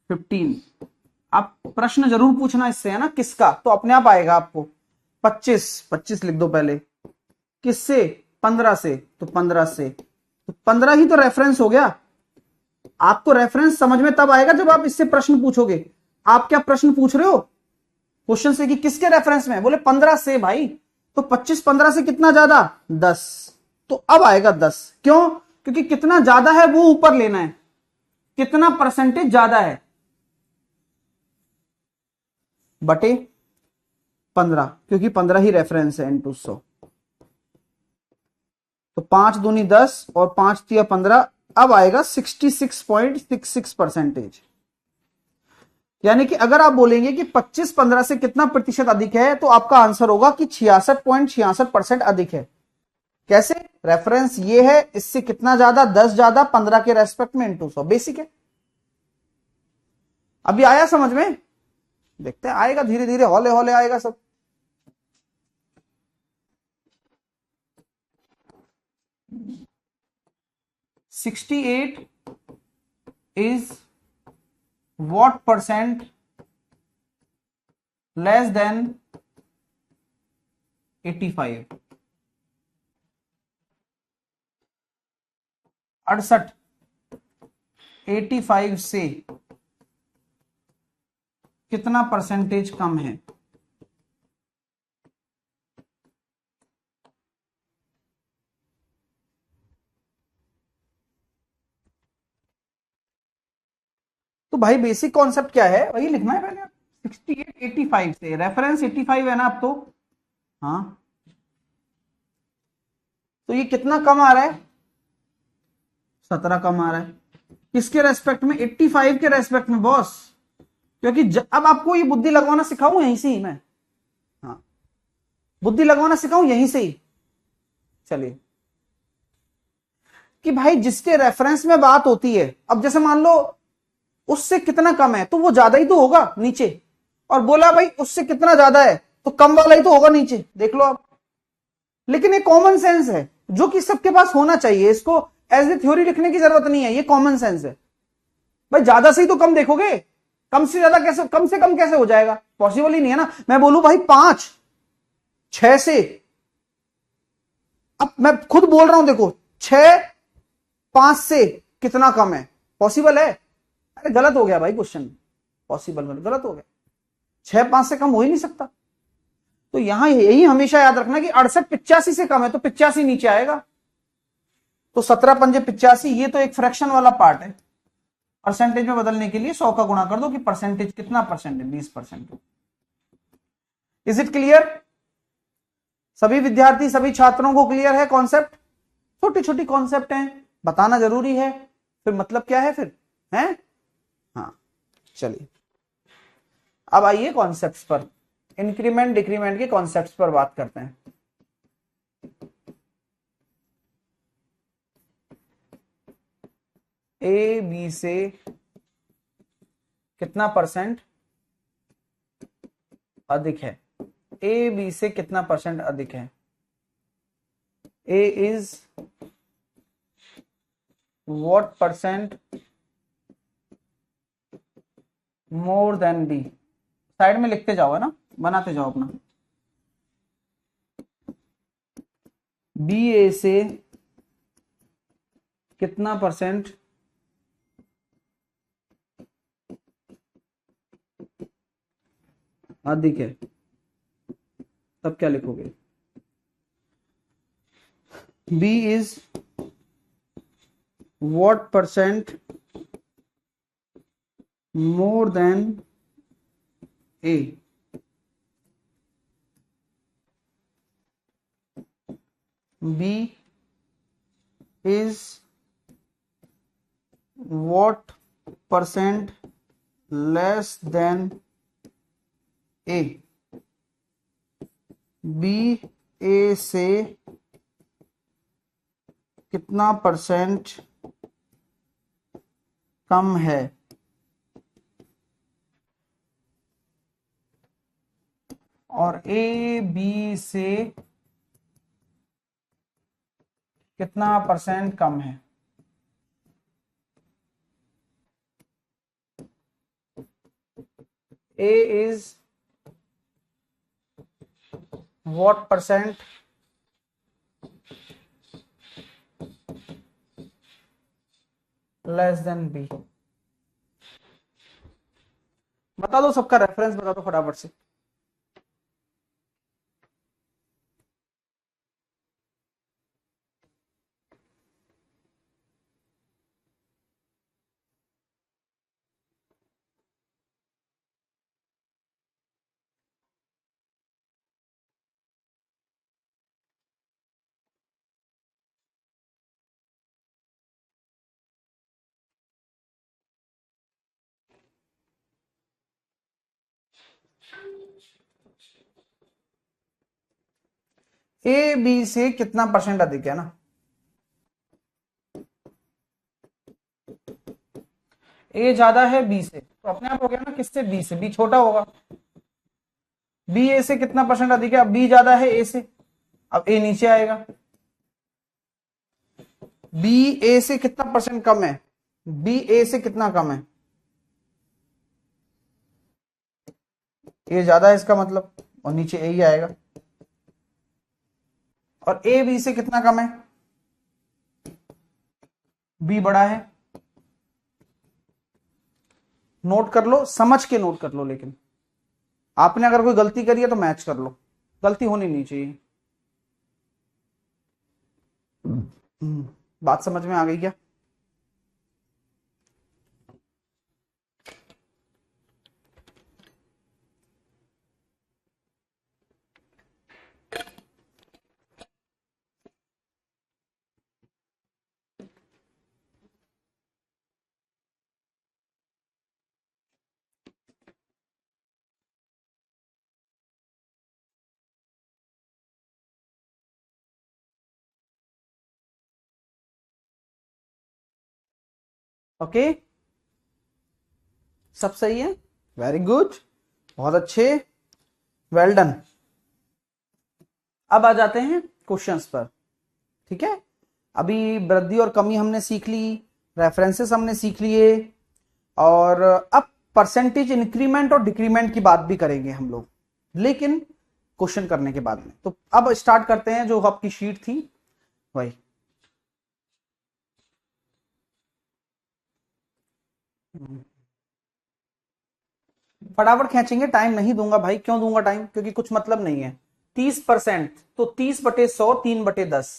15? आप प्रश्न जरूर पूछना इससे, है ना, किसका, तो अपने आप आएगा आपको। 25 लिख दो पहले, किससे? 15 से, तो 15 से, तो 15 ही तो रेफरेंस हो गया। आपको रेफरेंस समझ में तब आएगा जब आप इससे प्रश्न पूछोगे। आप क्या प्रश्न पूछ रहे हो क्वेश्चन से कि किसके रेफरेंस में? बोले 15 से भाई, तो 25 15 से कितना ज्यादा? 10, तो अब आएगा 10। क्यों? क्योंकि कितना ज्यादा है वो ऊपर लेना है, कितना परसेंटेज ज्यादा है बटे 15, क्योंकि 15 ही रेफरेंस है इनटू 100। तो 5 दूनी 10 और 5 तिया 15, अब आएगा 66.66 परसेंटेज। यानी कि अगर आप बोलेंगे कि 25 15 से कितना प्रतिशत अधिक है, तो आपका आंसर होगा कि 66.66% अधिक है। कैसे? रेफरेंस ये है, इससे कितना ज्यादा? 10 ज्यादा 15 के रेस्पेक्ट में इनटू 100, बेसिक है। अभी आया समझ में? देखते हैं, आएगा धीरे धीरे, हौले हौले आएगा सब। $68 is what percent less than 85? 68 85 से कितना परसेंटेज कम है? तो भाई बेसिक कॉन्सेप्ट क्या है, वही लिखना है पहले। 68 85 से, रेफरेंस 85 है ना अब तो, हाँ, तो ये कितना कम आ रहा है? 17 कम आ रहा है। किसके रेस्पेक्ट में? 85 के रेस्पेक्ट में बॉस। क्योंकि अब आपको ये बुद्धि लगवाना सिखाऊं यहीं से ही मैं, हाँ, बुद्धि लगवाना सिखाऊं यहीं से ही। चलिए, कि भाई जिसके रेफरेंस में बात होती है, अब जैसे मान लो उससे कितना कम है, तो वो ज्यादा ही तो होगा नीचे, और बोला भाई उससे कितना ज्यादा है, तो कम वाला ही तो होगा नीचे, देख लो आप। लेकिन ये कॉमन सेंस है जो कि सबके पास होना चाहिए, इसको एज ए थ्योरी लिखने की जरूरत नहीं है, ये कॉमन सेंस है। भाई ज्यादा से ही तो कम देखोगे, कम से ज्यादा कैसे, कम से कम कैसे हो जाएगा? पॉसिबल ही नहीं है ना। मैं बोलूं भाई 5 6 से, अब मैं खुद बोल रहा हूं, देखो 6 5 से कितना कम है? पॉसिबल है? अरे गलत हो गया भाई क्वेश्चन, पॉसिबल गलत हो गया, 6 5 से कम हो ही नहीं सकता। तो यहां यही हमेशा याद रखना कि 68 85 से कम है, तो 85 नीचे आएगा। तो 17 पंजे 85, ये तो एक फ्रैक्शन वाला पार्ट है। परसेंटेज में बदलने के लिए 100 का गुणा कर दो कि परसेंटेज कितना परसेंट है, 20%। Is it clear? सभी विद्यार्थी, सभी छात्रों को क्लियर है कॉन्सेप्ट? छोटी छोटी कॉन्सेप्ट हैं, बताना जरूरी है, फिर मतलब क्या है फिर, है? हाँ, चलिए अब आइए कॉन्सेप्ट्स पर, इंक्रीमेंट डिक्रीमेंट के कॉन्सेप्ट्स पर बात करते हैं। ए बी से कितना परसेंट अधिक है? ए बी से कितना परसेंट अधिक है? A is what percent more than B? Side में लिखते जाओ, है ना, बनाते जाओ अपना। बी ए से कितना परसेंट अधिक है? तब क्या लिखोगे? B is what percent more than A, B is what percent less than A, B A से कितना परसेंट कम है, और ए बी से कितना परसेंट कम है। A is what percent less than B. बता दो, सबका रेफरेंस बता दो फटाफट से। ए बी से कितना परसेंट अधिक है ना, ए ज्यादा है बी से, तो अपने आप हो गया ना, किससे, बी से, बी छोटा होगा। बी ए से कितना परसेंट अधिक है, अब बी ज्यादा है ए से, अब ए नीचे आएगा। बी ए से कितना परसेंट कम है, बी ए से कितना कम है, ए ज्यादा है इसका मतलब, और नीचे ए ही आएगा। और ए बी से कितना कम है, बी बड़ा है। नोट कर लो, समझ के नोट कर लो, लेकिन आपने अगर कोई गलती करी है तो मैच कर लो, गलती होनी नहीं चाहिए। बात समझ में आ गई क्या? ओके, सब सही है, वेरी गुड, बहुत अच्छे, वेल डन। अब आ जाते हैं क्वेश्चंस पर, ठीक है। अभी वृद्धि और कमी हमने सीख ली, रेफरेंसेस हमने सीख लिए, और अब परसेंटेज इंक्रीमेंट और डिक्रीमेंट की बात भी करेंगे हम लोग, लेकिन क्वेश्चन करने के बाद में। तो अब स्टार्ट करते हैं, जो आपकी शीट थी वही। फटाफट खींचेंगे, टाइम नहीं दूंगा भाई, क्यों दूंगा टाइम, क्योंकि कुछ मतलब नहीं है। 30%, तो 30/100, 3/10।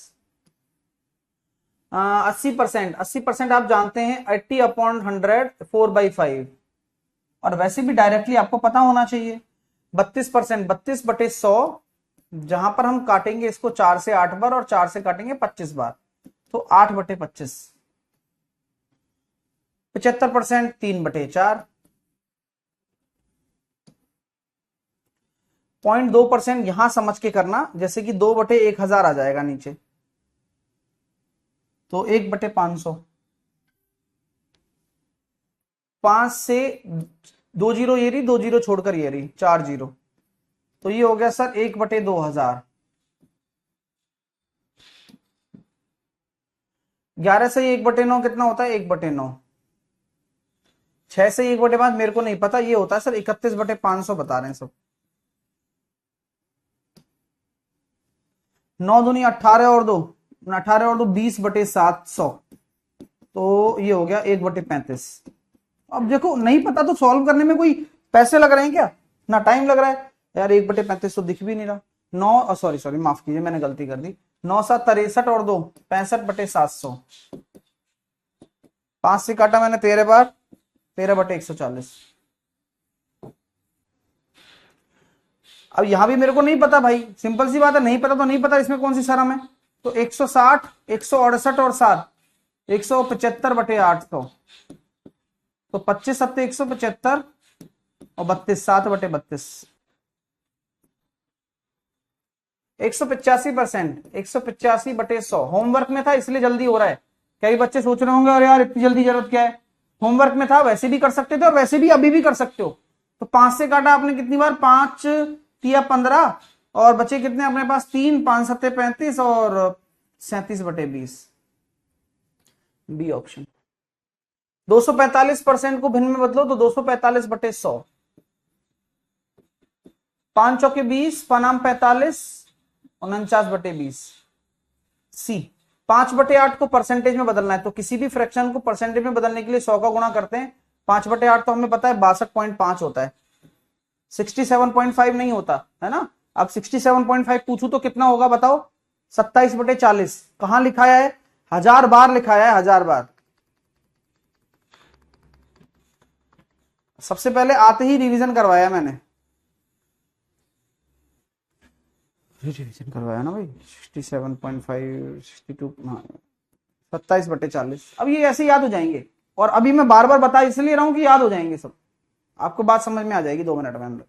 80%, 80% आप जानते हैं 80/100, 4/5। और वैसे भी डायरेक्टली आपको पता होना चाहिए। 32%, 32/100, जहां पर हम काटेंगे इसको 4 से 8 बार, और 4 से काटेंगे 25 बार, तो 8/25। 75%, 3/4। 0.2% यहां समझ के करना, जैसे कि 2/1000 आ जाएगा नीचे, तो 1/500। 5 से 2 जीरो ये रही, 2 जीरो छोड़कर ये रही, 4 जीरो, तो ये हो गया सर 1/2000। 11 से 1/9 कितना होता है, 1/9। 6 से 1/5 मेरे को नहीं पता, ये होता है सर 31/500 बता रहे हैं सब। 9 दूनी 18, और 2 18, और 2 20/700, तो ये हो गया 1/35। अब देखो, नहीं पता तो सॉल्व करने में कोई पैसे लग रहे हैं क्या, ना टाइम लग रहा है यार। 1/35 तो दिख भी नहीं रहा। 9, सॉरी सॉरी, माफ कीजिए, मैंने गलती कर दी। 9×7 63, और 2 65/700। 5 से काटा मैंने 13 बार, 13/140। अब यहां भी मेरे को नहीं पता भाई, सिंपल सी बात है, नहीं पता तो नहीं पता, इसमें कौन सी शर्म है। तो 160, 168 और 7, 175 बटे 800, तो 25 सत्ते 175 और 32, 7 बटे 32, 185%, 185 बटे 100। होमवर्क में था इसलिए जल्दी हो रहा है। कई बच्चे सोच रहे होंगे अरे यार इतनी जल्दी जरूरत क्या है, होमवर्क में था, वैसे भी कर सकते थे और वैसे भी अभी भी कर सकते हो। तो 5 से काटा आपने कितनी बार, 5 तिया 15 और बचे कितने अपने पास 3, 5 सत्ते 35 और 37 बटे 20, बी ऑप्शन। 245% को भिन्न में बदलो तो 245 बटे 100, 5 चौके 20, पनाम 45, 49 बटे 20, सी। 5 बटे 8 को परसेंटेज में बदलना है, तो किसी भी फ्रैक्शन को परसेंटेज में बदलने के लिए 100 का गुणा करते हैं। 5 बटे 8 तो हमें पता है 62.5 होता है, 67.5 नहीं होता है ना। अब 67.5 पूछू तो कितना होगा बताओ, 27 बटे 40। कहां लिखाया है, 1000 बार लिखाया है, 1000 बार। सबसे पहले आते ही रिवीजन करवाया मैंने, रिवीजन करवाया ना भाई। 67.5, 62, हाँ 27 बटे 40। अब ये ऐसे याद हो जाएंगे, और अभी मैं बार बार बता इसलिए रहा हूं कि याद हो जाएंगे सब, आपको बात समझ में आ जाएगी 2 मिनट में।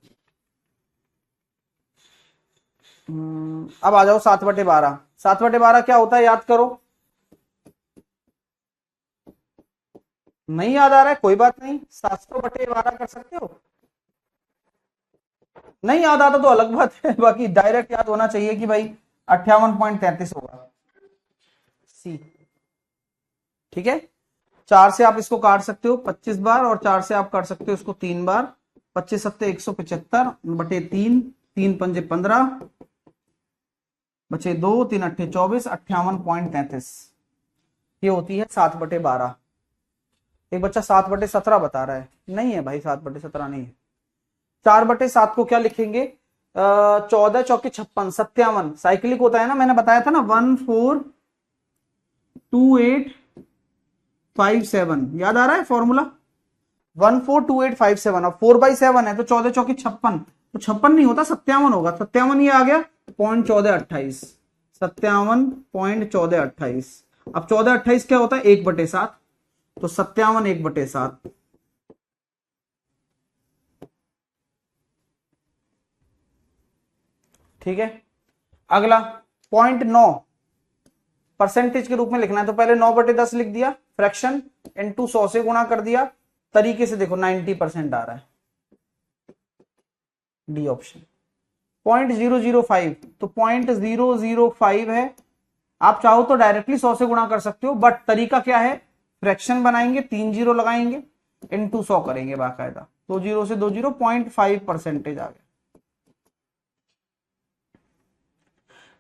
अब आ जाओ 7 बटे 12। 7 बटे 12 क्या होता है याद करो। नहीं याद आ रहा है कोई बात नहीं, 700 बटे 12 कर सकते हो। नहीं याद आता तो अलग बात है, बाकी डायरेक्ट याद होना चाहिए कि भाई 58.33 होगा, सी। ठीक है, 4 से आप इसको काट सकते हो 25 बार, और 4 से आप काट सकते हो इसको 3 बार। 25 सत्ते 175 बटे 3, 3 पंजे 15 बचे 2, 3 अट्ठे 24, 58.33। ये होती है 7 बटे 12। एक बच्चा 7 बटे 17 बता रहा है, नहीं है भाई 7 बटे 17 नहीं है। 4 बटे 7 को क्या लिखेंगे, 14 चौके 56, 57 साइक्लिक होता है ना, मैंने बताया था ना, 142857, याद आ रहा है फॉर्मूला, 142857। अब 4/7 है तो 14 चौके 56, तो 56 नहीं होता 57 होगा, 57 ये आ गया 0.1428, 57.1428। अब 1428 क्या होता है 1/7, तो 57 1/7। ठीक है, अगला 0.9 परसेंटेज के रूप में लिखना है, तो पहले 9/10 लिख दिया, फ्रैक्शन इनटू 100 से गुणा कर दिया। तरीके से देखो 90% आ रहा है, डी ऑप्शन। 0.005, तो 0.005 है। आप चाहो तो डायरेक्टली 100 से गुणा कर सकते हो, बट तरीका क्या है, फ्रैक्शन बनाएंगे, 3 जीरो लगाएंगे, इनटू 100 करेंगे बाकायदा, 2 जीरो से 2 जीरो, 0.5% आ गया।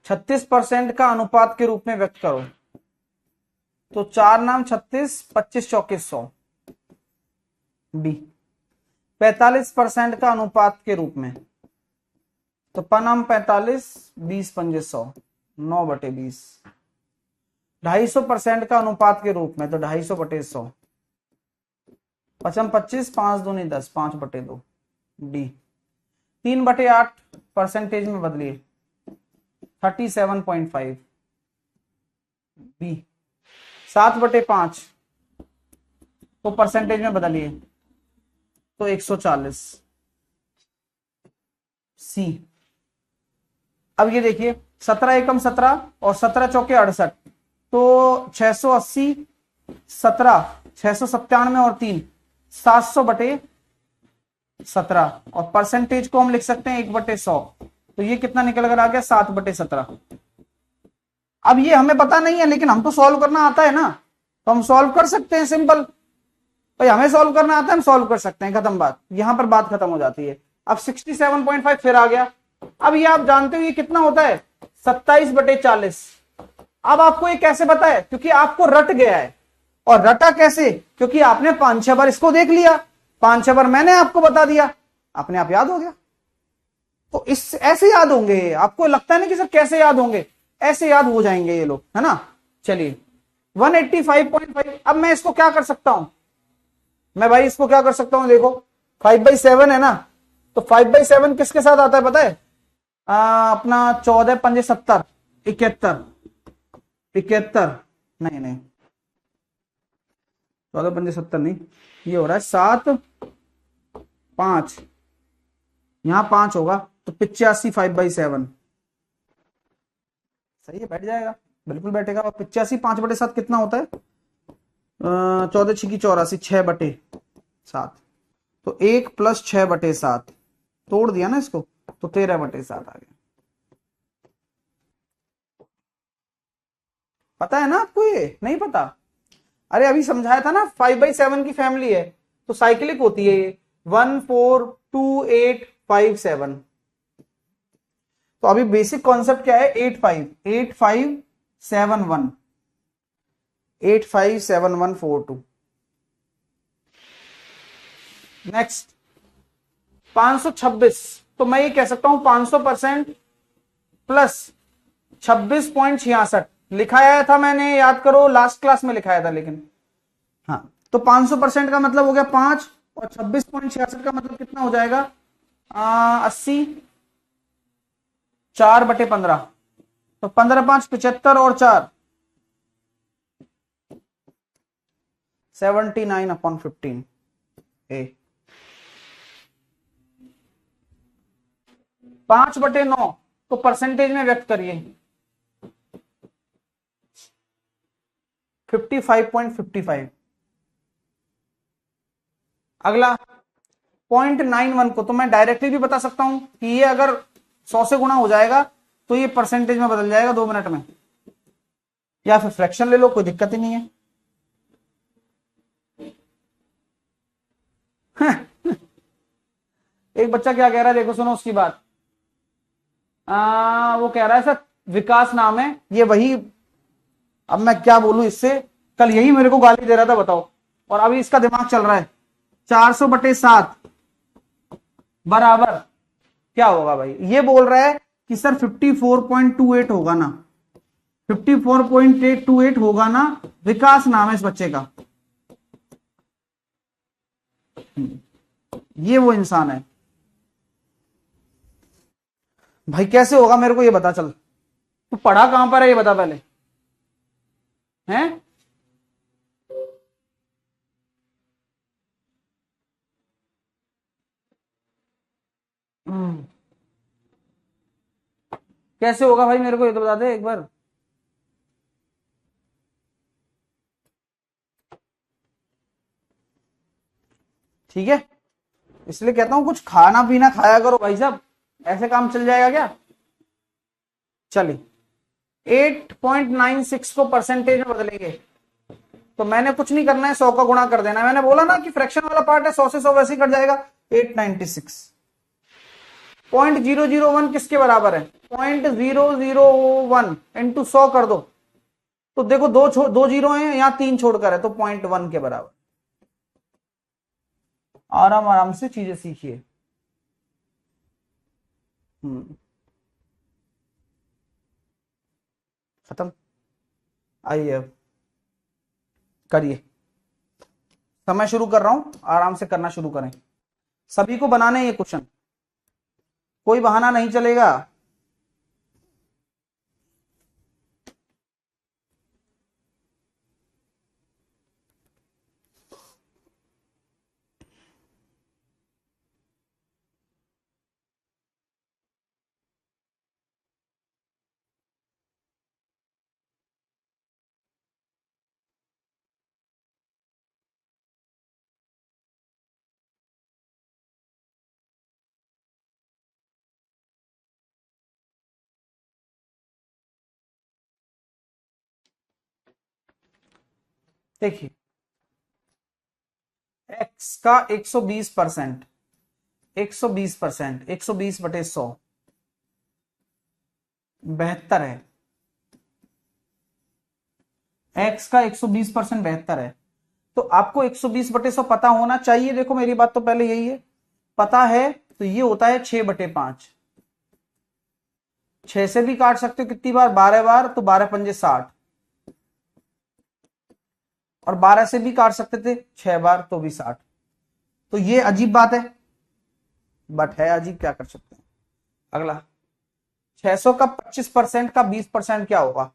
36% का अनुपात के रूप में व्यक्त करो, तो 4 नाम 36, 25 चौके 100, बी। 45% का अनुपात के रूप में, तो पनाम 45, 20 पंजे 100, 9/20। 250% का अनुपात के रूप में, तो 250 बटे 100, 25, 5 दूनी 10, 5/2, डी। 3/8 परसेंटेज में बदलिए, 37.5, बी। 7/5 को परसेंटेज में बदलिए, तो 140, सी। अब ये देखिए 17 एकम 17 और 17 चौके 68, तो 680, 17, 697 और 3, 700/17, और परसेंटेज को हम लिख सकते हैं 1/100, तो ये कितना निकल कर आ गया 7/17। अब ये हमें पता नहीं है, लेकिन हम तो सॉल्व करना आता है ना, तो हम सॉल्व कर सकते हैं, सिंपल भाई, हमें सॉल्व करना आता है, हम सॉल्व कर सकते हैं, खत्म बात, यहां पर बात खत्म हो जाती है। अब 67.5 फिर आ गया। अब ये आप जानते हो ये कितना होता है, 27/40। अब आपको ये कैसे पता है, क्योंकि आपको रट गया है। और रटा कैसे, क्योंकि आपने 5-6 बार इसको देख लिया, 5-6 बार मैंने आपको बता दिया, अपने आप याद हो गया। तो इस ऐसे याद होंगे, आपको लगता है ना कि सर कैसे याद होंगे, ऐसे याद हो जाएंगे ये लोग, है ना। चलिए 185.5। अब मैं इसको क्या कर सकता हूं, मैं भाई इसको क्या कर सकता हूं, देखो 5/7 है ना, तो 5/7 किसके साथ आता है पता है, अपना 14 पंजे 70, 71, 71, नहीं नहीं 14 पंजे 70 नहीं, ये हो रहा है 7 5, यहाँ 5 होगा तो 85 5/7, सही है, बैठ जाएगा, बिल्कुल बैठेगा। और 85 5/7 कितना होता है? 14×6 = 84, 6/7, तो 1 + 6/7, तोड़ दिया ना इसको, तो 13/7 आ गया। पता है ना आपको? ये नहीं पता? अरे अभी समझाया था ना, 5/7 की फैमिली है तो साइक्लिक होती है ये, 1 4 2 8 5 7। तो अभी बेसिक कॉन्सेप्ट क्या है? 8 5 8 5 7 1, 8 5 7 1 4 2। नेक्स्ट 526, तो मैं ये कह सकता हूं 500% प्लस 26.66 लिखाया था मैंने, याद करो लास्ट क्लास में लिखाया था लेकिन। हाँ, तो 500% का मतलब हो गया 5, और 26.66 का मतलब कितना हो जाएगा? 80, 4/15, तो 15 5 75 और 4 79/15 ए। 5/9 को परसेंटेज में व्यक्त करिए, 55.55। अगला 0.91 को तो मैं डायरेक्टली भी बता सकता हूं कि ये अगर 100 से गुणा हो जाएगा तो ये परसेंटेज में बदल जाएगा 2 मिनट में, या फिर फ्रैक्शन ले लो, कोई दिक्कत ही नहीं है। एक बच्चा क्या कह रहा है, देखो सुनो उसकी बात। वो कह रहा है सर विकास नाम है, ये वही, अब मैं क्या बोलूं इससे, कल यही मेरे को गाली दे रहा था, बताओ, और अभी इसका दिमाग चल रहा है। 400/7 बराबर क्या होगा भाई? ये बोल रहा है कि सर 54.28 होगा ना, 54.828 होगा ना। विकास नाम है इस बच्चे का, ये वो इंसान है भाई। कैसे होगा मेरे को ये बता, चल तू पढ़ा कहां पर है ये बता पहले, हैं? कैसे होगा भाई मेरे को ये तो बता दे एक बार। ठीक है, इसलिए कहता हूं कुछ खाना पीना खाया करो भाई साहब, ऐसे काम चल जाएगा क्या? चलिए 8.96 को परसेंटेज में बदलेंगे, तो मैंने कुछ नहीं करना है, 100 का गुणा कर देना है। मैंने बोला ना कि फ्रैक्शन वाला पार्ट है, 100 से 100 वैसे ही कट जाएगा। 896 0.001 किसके बराबर है? 0.001 इंटू 100 कर दो, तो देखो दो जीरो है यहां, 3 छोड़कर है, तो 0.1 के बराबर। आराम आराम से चीजें सीखिए। खत्म। आइए अब करिए, समय शुरू कर रहा हूं, आराम से करना शुरू करें। सभी को बनाने ये क्वेश्चन, कोई बहाना नहीं चलेगा। देखिए x का 120%, 120%, 120/100 72 है। x का 120% 72 है, तो आपको 120/100 पता होना चाहिए। देखो मेरी बात तो पहले यही है, पता है तो ये होता है 6/5। 6 से भी काट सकते हो कितनी बार? 12 बार, तो 12 पंजे 60, और 12 से भी काट सकते थे 6 बार, तो भी 60। तो ये अजीब बात है, बट है अजीब, क्या कर सकते हैं। अगला 600 का 25% का 20% क्या होगा?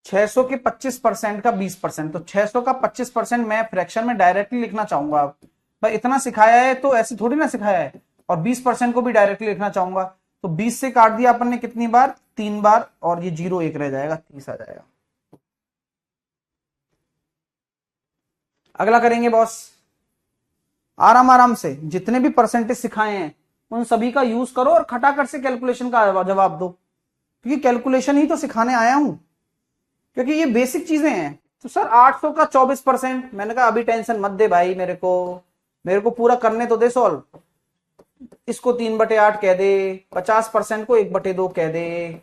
600 के 25% का 20%, तो 600 का 25% मैं फ्रैक्शन में डायरेक्टली लिखना चाहूंगा। भाई इतना सिखाया है तो ऐसे थोड़ी ना सिखाया है, और 20% को भी डायरेक्टली लिखना चाहूंगा। तो 20 से काट दिया अपन ने कितनी बार? 3 बार, और ये 0 1 रह जाएगा, 30 आ जाएगा। अगला करेंगे बॉस, आराम आराम से जितने भी परसेंटेज सिखाए हैं उन सभी का यूज करो और खटाखट से कैलकुलेशन का जवाब दो, क्योंकि कैलकुलेशन ही तो सिखाने आया हूं, क्योंकि ये बेसिक चीजें हैं। तो सर 800 का 24%, मैंने कहा अभी टेंशन मत दे भाई, मेरे को पूरा करने तो दे सॉल्व। इसको 3/8 कह दे, 50% को 1/2 कह दे,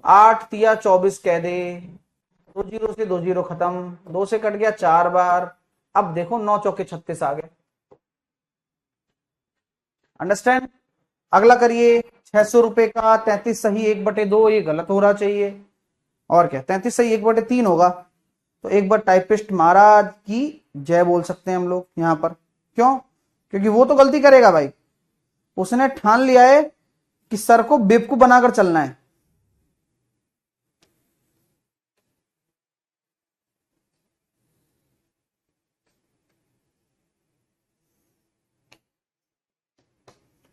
8 तिया 24 कह दे, 2 जीरो से 2 जीरो खत्म, 2 से कट गया 4 बार। अब देखो 9 चौके 36 आ गए। अंडरस्टैंड? अगला करिए, 600 रुपए का 33 सही 1/2, ये गलत हो रहा चाहिए। और क्या, 33 सही 1/3 होगा। तो एक बार टाइपिस्ट महाराज की जय बोल सकते हैं हम लोग यहां पर। क्यों? क्योंकि वो तो गलती करेगा भाई, उसने ठान लिया है कि सर को बेवकूफ बनाकर चलना है।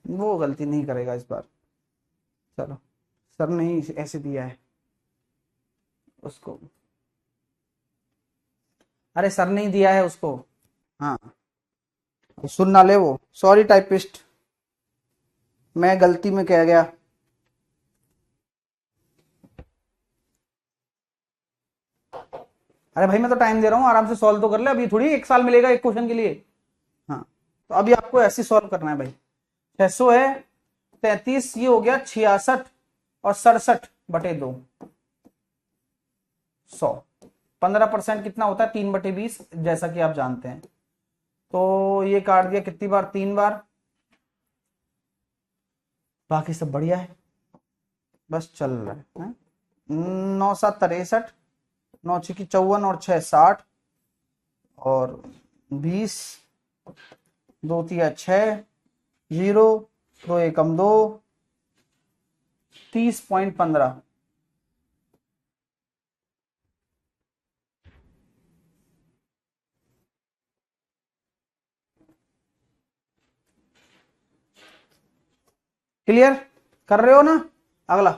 वो गलती नहीं करेगा इस बार। चलो, सर ने ही ऐसे दिया है उसको। अरे सर ने ही दिया है उसको। हाँ, सुन ना ले वो। सॉरी टाइपिस्ट, मैं गलती में कह गया। अरे भाई मैं तो टाइम दे रहा हूँ, आराम से सॉल्व तो कर ले, अभी थोड़ी 1 साल मिलेगा एक क्वेश्चन के लिए। हाँ, तो अभी आपको ऐसे सॉल्व करना है भाई। 600 है, 33 ये हो गया 66, और 67/2, 100। 15% कितना होता है? 3/20, जैसा कि आप जानते हैं। तो ये काट दिया कितनी बार? 3 बार। बाकी सब बढ़िया है, बस चल रहा है। 9 7 63, 9 6 54, और 6 60, और 20, 2 तिया 6, 0, 2 एकम 2, 30.15। क्लियर कर रहे हो ना? अगला,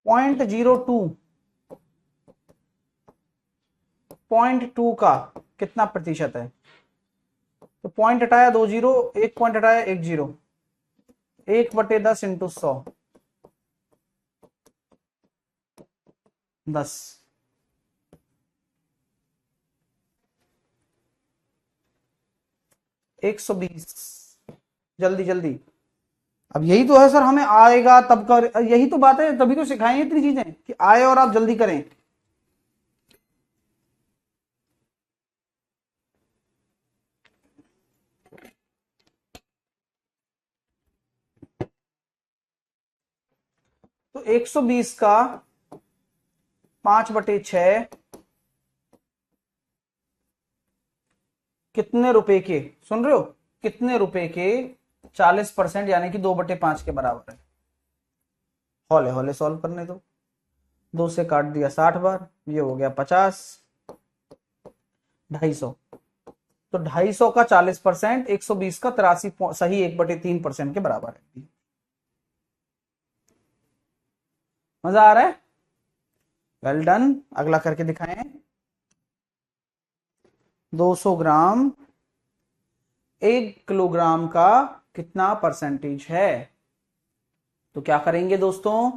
.02 का कितना प्रतिशत है? तो पॉइंट हटाया 2 जीरो, 1 पॉइंट हटाया 1 जीरो, 1/10 इंटू 100, 10। $120। जल्दी जल्दी। अब यही तो है सर, हमें आएगा तब कर, यही तो बात है, तभी तो सिखाएंगे इतनी चीजें कि आए और आप जल्दी करें। तो 120 का 5/6 कितने रुपए के, सुन रहे हो? कितने रुपए के? 40%, यानी कि 2/5 के बराबर है। हौले हौले सॉल्व करने दो। 2 से काट दिया 60 बार, ये हो गया 50, 250। तो 250 का 40%, 120 का 83 सही 1/3% के बराबर है। मजा आ रहा है? Well done. अगला करके दिखाएं। 200 ग्राम 1 किलोग्राम का कितना परसेंटेज है? तो क्या करेंगे दोस्तों,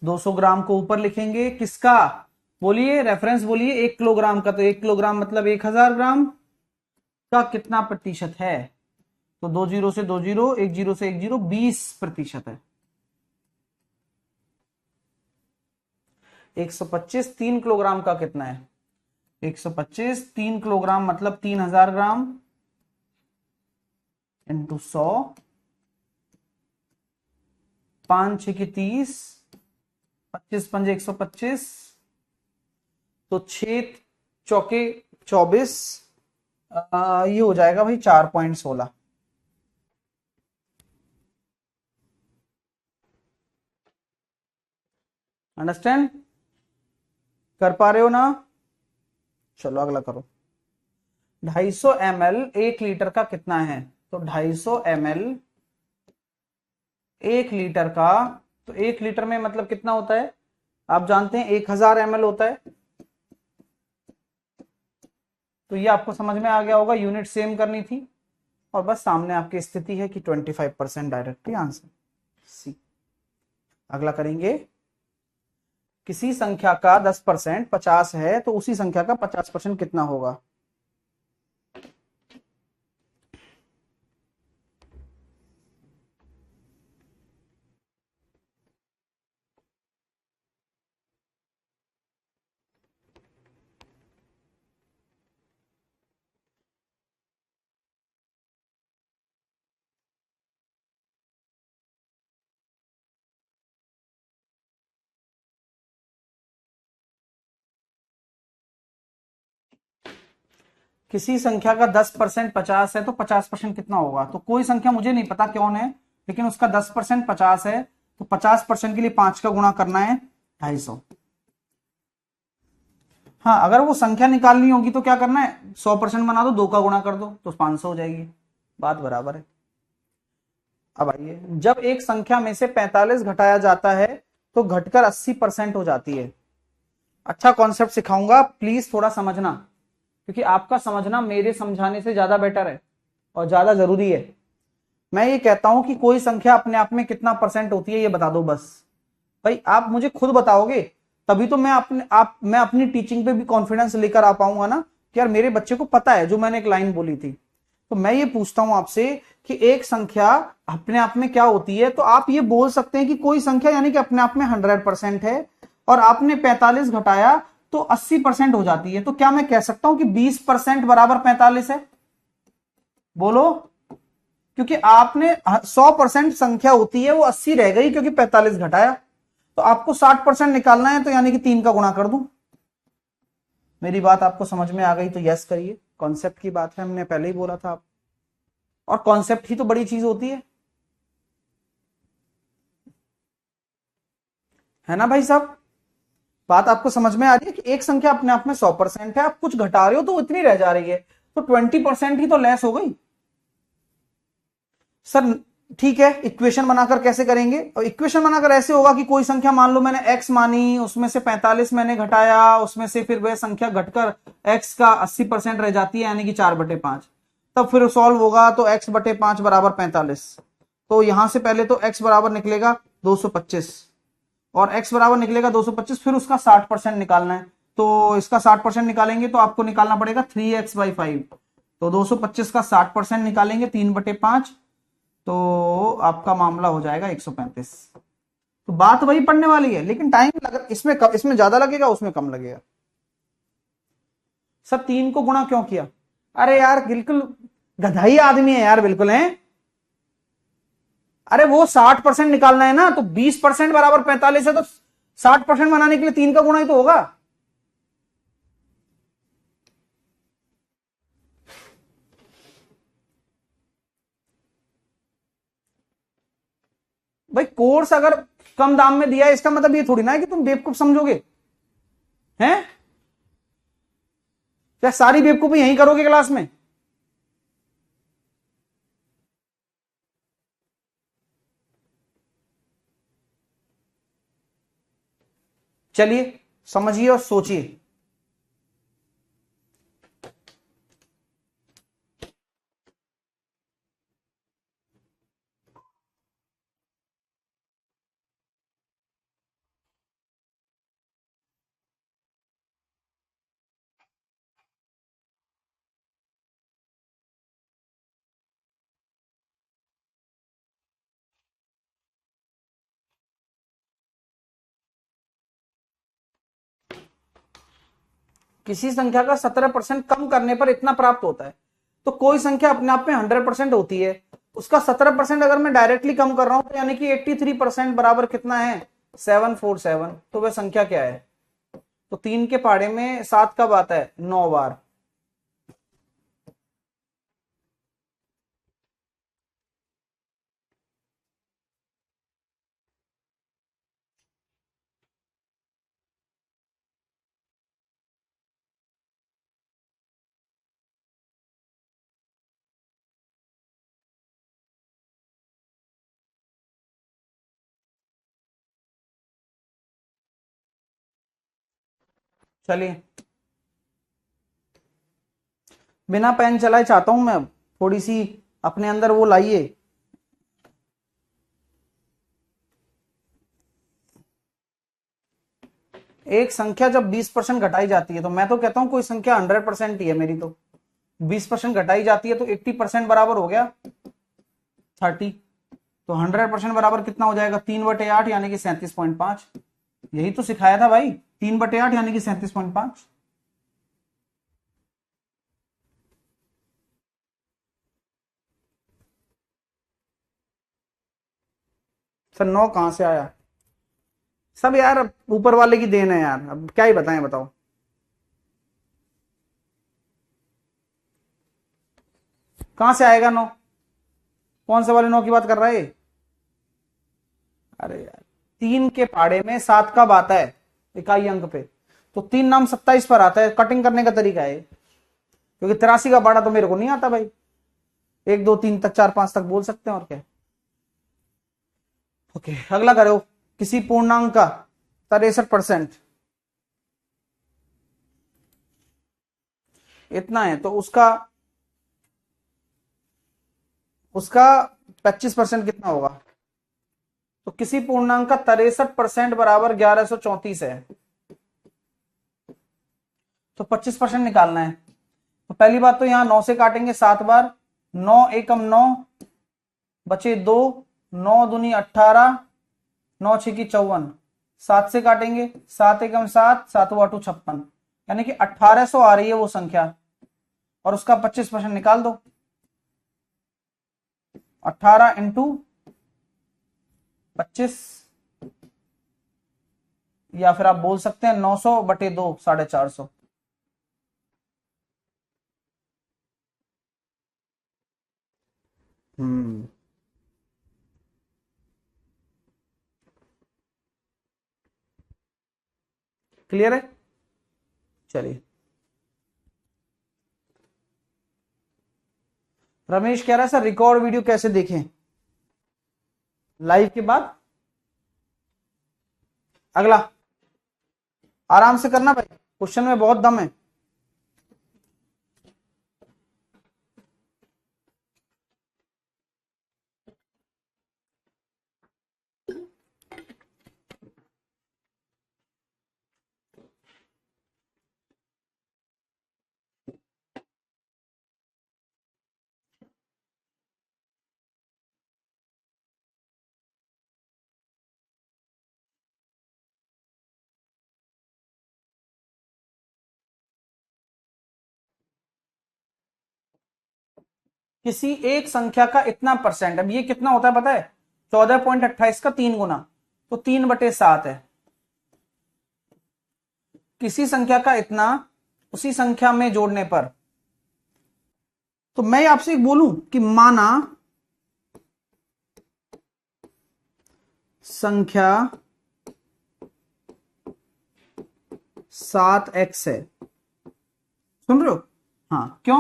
200 ग्राम को ऊपर लिखेंगे, किसका बोलिए, रेफरेंस बोलिए, 1 किलोग्राम का। तो 1 किलोग्राम मतलब 1000 ग्राम का कितना प्रतिशत है? तो 2 जीरो से 2 जीरो, 1 जीरो से 1 जीरो, 20% है। 125 3 किलोग्राम का कितना है? 125 3 किलोग्राम मतलब 3000 ग्राम इंटू 100, 5 6 की 30, 25 पंजे 125, तो 6 चौके 24, ये हो जाएगा भाई 4.16। अंडरस्टैंड कर पा रहे हो ना? चलो अगला करो। 250 ml 1 लीटर का कितना है? तो 250 ml 1 लीटर का, तो 1 लीटर में मतलब कितना होता है? आप जानते हैं 1000 ml होता है। तो ये आपको समझ में आ गया होगा, यूनिट सेम करनी थी, और बस सामने आपकी स्थिति है कि 25% डायरेक्टली आंसर सी। अगला करेंगे, किसी संख्या का 10% 50 है, तो उसी संख्या का 50% कितना होगा? किसी संख्या का 10% 50 है, तो 50% कितना होगा? तो कोई संख्या मुझे नहीं पता कौन है, लेकिन उसका 10% 50 है, तो 50% के लिए 5 का गुणा करना है 250। हाँ, अगर वो संख्या निकालनी होगी तो क्या करना है, 100% बना दो, 2 का गुणा कर दो, तो 500 हो जाएगी, बात बराबर है। अब आइए, जब एक संख्या में से 45 घटाया जाता है तो घटकर 80% हो जाती है। अच्छा कॉन्सेप्ट सिखाऊंगा, प्लीज थोड़ा समझना, क्योंकि आपका समझना मेरे समझाने से ज्यादा बेटर है और ज्यादा जरूरी है। मैं ये कहता हूं कि कोई संख्या अपने आप में कितना परसेंट होती है, ये बता दो बस। भाई आप मुझे खुद बताओगे तभी तो मैं अपनी टीचिंग पे भी कॉन्फिडेंस लेकर आ पाऊंगा ना, कि यार मेरे बच्चे को पता है जो मैंने एक लाइन बोली थी। तो मैं ये पूछता हूं आपसे कि एक संख्या अपने आप में क्या होती है, तो आप ये बोल सकते हैं कि कोई संख्या यानी कि अपने आप में 100% है, और आपने 45 घटाया तो 80% हो जाती है। तो क्या मैं कह सकता हूं कि 20% बराबर 45 है? बोलो। क्योंकि आपने 100% संख्या होती है वो 80 रह गई, क्योंकि 45 घटाया, तो आपको 60% निकालना है, तो यानी कि 3 का गुणा कर दूं। मेरी बात आपको समझ में आ गई तो यस करिए, कॉन्सेप्ट की बात है, हमने पहले ही बोला था आप, और कॉन्सेप्ट ही तो बड़ी चीज होती है ना भाई साहब? बात आपको समझ में आ रही है कि एक संख्या अपने आप में 100% है, आप कुछ घटा रहे हो तो इतनी रह जा रही है, तो 20% ही तो लेस हो गई। सर ठीक है, इक्वेशन बनाकर कैसे करेंगे? और इक्वेशन बनाकर ऐसे होगा कि कोई संख्या मान लो मैंने x मानी, उसमें से 45 मैंने घटाया, उसमें से फिर वह संख्या घटकर x का 80% रह जाती है, यानी कि 4/5। तब फिर सॉल्व होगा तो x/5 बराबर 45। तो यहां से पहले तो x बराबर निकलेगा 225, और x बराबर निकलेगा 225, फिर उसका 60% निकालना है। तो इसका 60% निकालेंगे तो आपको निकालना पड़ेगा 3x/5। तो 225 का 60% निकालेंगे 3/5, तो आपका मामला हो जाएगा 135। तो बात वही पड़ने वाली है, लेकिन टाइम लग इसमें ज्यादा लगेगा, उसमें कम लगेगा। सब 3 को गुणा क्यों किया? अरे यार बिल्कुल गधाई आदमी है यार, बिल्कुल है। अरे वो 60% निकालना है ना, तो 20% बराबर 45 है, तो 60% बनाने के लिए 3 का गुणा ही तो होगा। भाई कोर्स अगर कम दाम में दिया है, इसका मतलब ये थोड़ी ना है कि तुम बेवकूफ समझोगे, हैं? क्या सारी बेवकूफी यहीं करोगे क्लास में? चलिए समझिए और सोचिए। किसी संख्या का 17% कम करने पर इतना प्राप्त होता है। तो कोई संख्या अपने आप में 100% होती है, उसका 17% अगर मैं डायरेक्टली कम कर रहा हूं तो यानी कि 83% बराबर कितना है, 747। तो वह संख्या क्या है? तो 3 के पहाड़े में 7 कब आता है, 9 बार। चलिए, बिना पेन चलाए चाहता हूं मैं थोड़ी सी अपने अंदर वो लाइए। एक संख्या जब 20% घटाई जाती है, तो मैं तो कहता हूं कोई संख्या 100% ही है मेरी। तो 20% घटाई जाती है तो 80% बराबर हो गया 30। तो 100% बराबर कितना हो जाएगा, 3/8 यानी कि 37.5। यही तो सिखाया था भाई, 3/8 यानी कि 37.5। सर 9 कहां से आया? सब यार ऊपर वाले की देन है यार, अब क्या ही बताएं, बताओ। कहां से आएगा 9? कौन से वाले 9 की बात कर रहा है? अरे यार, 3 के पहाड़े में 7 कब आता है, इकाई अंक पे? तो 3 नाम 27 पर आता है। कटिंग करने का तरीका है, क्योंकि 83 का पहाड़ा तो मेरे को नहीं आता भाई। 1 2 3 तक, 4 5 तक बोल सकते हैं, और क्या। ओके, अगला करो। किसी पूर्णांक का 63% इतना है, तो उसका उसका 25% कितना होगा? तो किसी पूर्णांक का 63% बराबर 1134 है, तो 25% निकालना है। तो पहली बात तो यहां 9 से काटेंगे 7 बार, 9 एकम 9, बचे 2, 9 दूनी 18, 9 6 की 54। 7 से काटेंगे, 7 एकम 7, 7 8 56, यानी कि 1800 आ रही है वो संख्या, और उसका 25% निकाल दो। 18 इंटू 25, या फिर आप बोल सकते हैं 900/2, 450। हम्म, क्लियर है? चलिए, रमेश कह रहा है सर रिकॉर्ड वीडियो कैसे देखें, लाइव के बाद? अगला, आराम से करना भाई, क्वेश्चन में बहुत दम है। किसी एक संख्या का इतना परसेंट, अब ये कितना होता है पता है? 14.28 का 3 गुना, तो 3/7 है। किसी संख्या का इतना उसी संख्या में जोड़ने पर, तो मैं आपसे एक बोलूं कि माना संख्या 7x है, सुन रहे हो? हाँ, क्यों?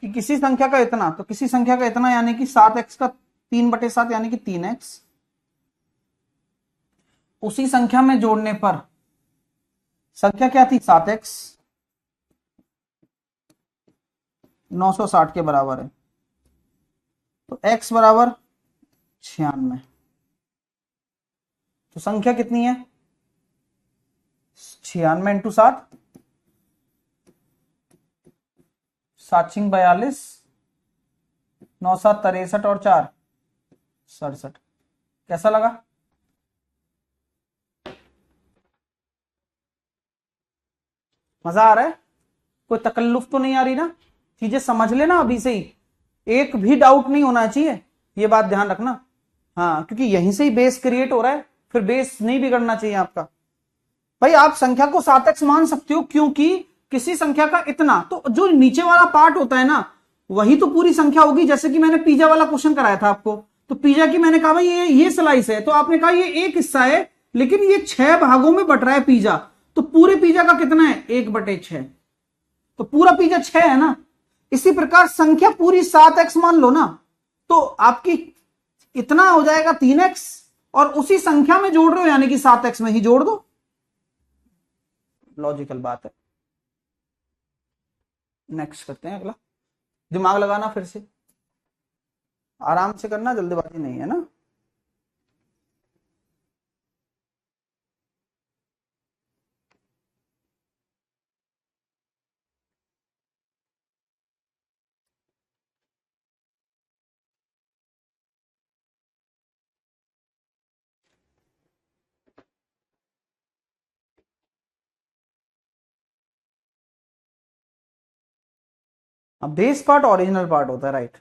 कि किसी संख्या का इतना, तो किसी संख्या का इतना यानी कि 7x का 3/7 यानी कि 3x, उसी संख्या में जोड़ने पर, संख्या क्या थी 7x, 960 के बराबर है। तो x बराबर 96। तो संख्या कितनी है, 96 इंटू 7, 7×42, 9×7 = 63 और 4 67। कैसा लगा? मजा आ रहा है? कोई तकल्लुफ तो नहीं आ रही ना? चीजें समझ लेना अभी से ही, एक भी डाउट नहीं होना चाहिए, ये बात ध्यान रखना। हाँ, क्योंकि यहीं से ही बेस क्रिएट हो रहा है, फिर बेस नहीं बिगड़ना चाहिए आपका। भाई आप संख्या को 7x मान सकते हो, क्योंकि किसी संख्या का इतना, तो जो नीचे वाला पार्ट होता है ना, वही तो पूरी संख्या होगी। जैसे कि मैंने पिज्जा वाला क्वेश्चन कराया था आपको, तो पिज्जा की मैंने कहा भाई ये स्लाइस है, तो आपने कहा ये एक हिस्सा है, लेकिन ये 6 भागों में बट रहा है पिज्जा, तो पूरे पिज्जा का कितना है? 1/6, तो पूरा पिज्जा 6 है ना। इसी प्रकार संख्या पूरी 7x मान लो ना, तो आपकी इतना हो जाएगा 3x, और उसी संख्या में जोड़ रहे हो, यानी कि 7x में ही जोड़ दो। लॉजिकल बात है। नेक्स्ट करते हैं अगला। दिमाग लगाना, फिर से आराम से करना, जल्दबाजी नहीं है ना। अब बेस पार्ट ओरिजिनल पार्ट होता है, राइट।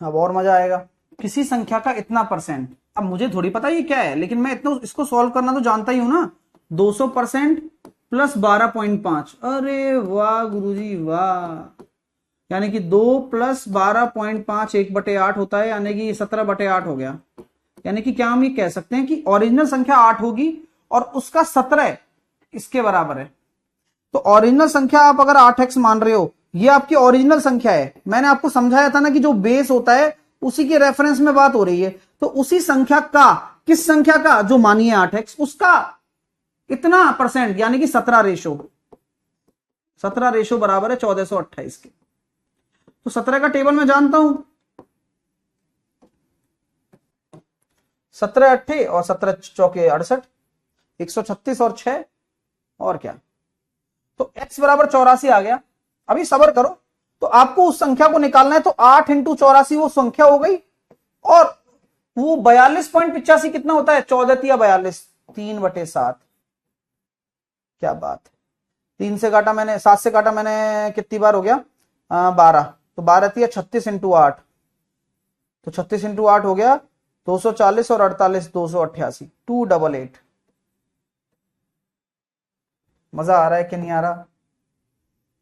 अब और मजा आएगा। किसी संख्या का इतना परसेंट, अब मुझे थोड़ी पता ये क्या है, लेकिन मैं इतना इसको सॉल्व करना तो जानता ही हूं ना। 200% प्लस 12.5, अरे वाह गुरुजी वाह, यानी कि 2 प्लस 12.5 1/8 होता है, यानी कि 17/8 हो गया। यानी कि क्या हम ये कह सकते हैं कि ओरिजिनल संख्या 8 होगी और उसका 17 इसके बराबर है। तो ओरिजिनल संख्या आप अगर 8x मान रहे हो, ये आपकी ओरिजिनल संख्या है। मैंने आपको समझाया था ना कि जो बेस होता है उसी के रेफरेंस में बात हो रही है, तो उसी संख्या का, किस संख्या का? जो मानी है 8x, उसका इतना परसेंट, यानी कि 17 रेशो बराबर है 1428 के। तो 17 का टेबल मैं जानता हूं, 17 अट्ठे और 17 चौके 68, 136 और 6 और क्या, तो x बराबर 84 आ गया। अभी सबर करो, तो आपको उस संख्या को निकालना है, तो 8 इंटू 84 वो संख्या हो गई, और वो 42.85 कितना होता है? 14×42, 3/7। क्या बात है, 3 से काटा मैंने, 7 से काटा मैंने, कितनी बार हो गया? 12, तो 12×3 36 इंटू 8, तो 36 इंटू 8 हो गया 240 और 48 288, 288। मजा आ रहा है कि नहीं आ रहा?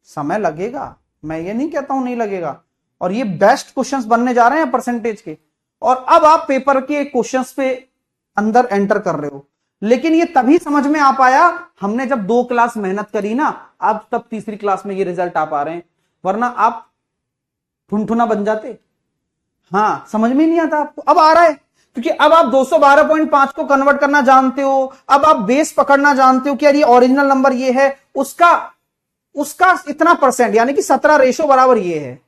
समय लगेगा, मैं ये नहीं कहता हूं नहीं लगेगा, और ये बेस्ट क्वेश्चंस बनने जा रहे हैं परसेंटेज के। और अब आप पेपर के क्वेश्चंस पे अंदर एंटर कर रहे हो, लेकिन ये तभी समझ में आ पाया हमने जब 2 क्लास मेहनत करी ना, अब तब तीसरी क्लास में ये रिजल्ट आ पा रहे हैं, वरना आप ठुनठुना बन जाते। हाँ, समझ में नहीं आता आपको, अब आ रहा है, क्योंकि अब आप 212.5 को कन्वर्ट करना जानते हो, अब आप बेस पकड़ना जानते हो कि यार ये ओरिजिनल नंबर ये है, उसका इतना परसेंट, यानी कि 17 रेशो बराबर ये है,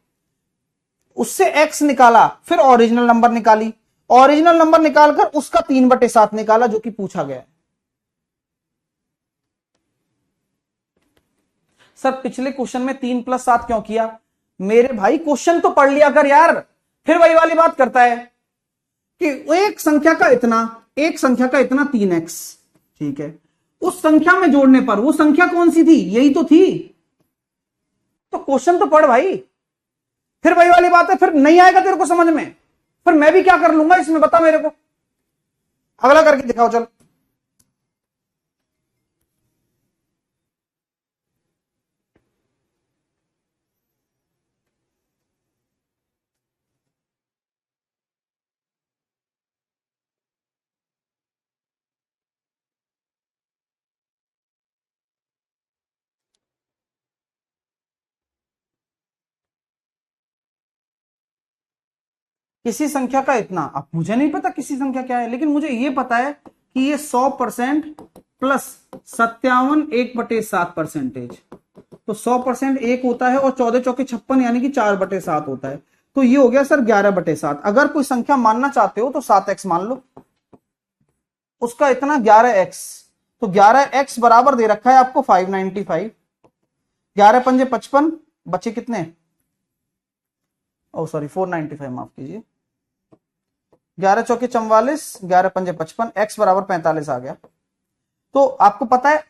उससे x निकाला, फिर ओरिजिनल नंबर निकाली, ओरिजिनल नंबर निकालकर उसका 3/7 निकाला, जो कि पूछा गया है। सर पिछले क्वेश्चन में 3 + 7 क्यों किया? मेरे भाई क्वेश्चन तो पढ़ लिया कर यार, फिर वही वाली बात करता है कि एक संख्या का इतना 3x, ठीक है, उस संख्या में जोड़ने पर वो संख्या कौन सी थी? यही तो थी। तो क्वेश्चन तो पढ़ भाई, फिर वही वाली बात है, फिर नहीं आएगा तेरे को समझ में, फिर मैं भी क्या कर लूंगा इसमें, बता मेरे को, अगला करके दिखाओ चल। किसी संख्या का इतना, अब मुझे नहीं पता किसी संख्या क्या है, लेकिन मुझे ये पता है कि ये 100% प्लस 57 1/7 परसेंटेज, तो 100% 1 होता है, और 14 चौके 56, यानी कि 4/7 होता है, तो ये हो गया सर 11/7। अगर कोई संख्या मानना चाहते हो तो 7x मान लो, उसका इतना 11x, तो 11x बराबर दे रखा है आपको 595, 11 पंजे 55, बचे कितने? ओ सॉरी 495, माफ कीजिए, 11 चौके 44, 11 पंजे 55, x बराबर 45 आ गया। तो आपको पता है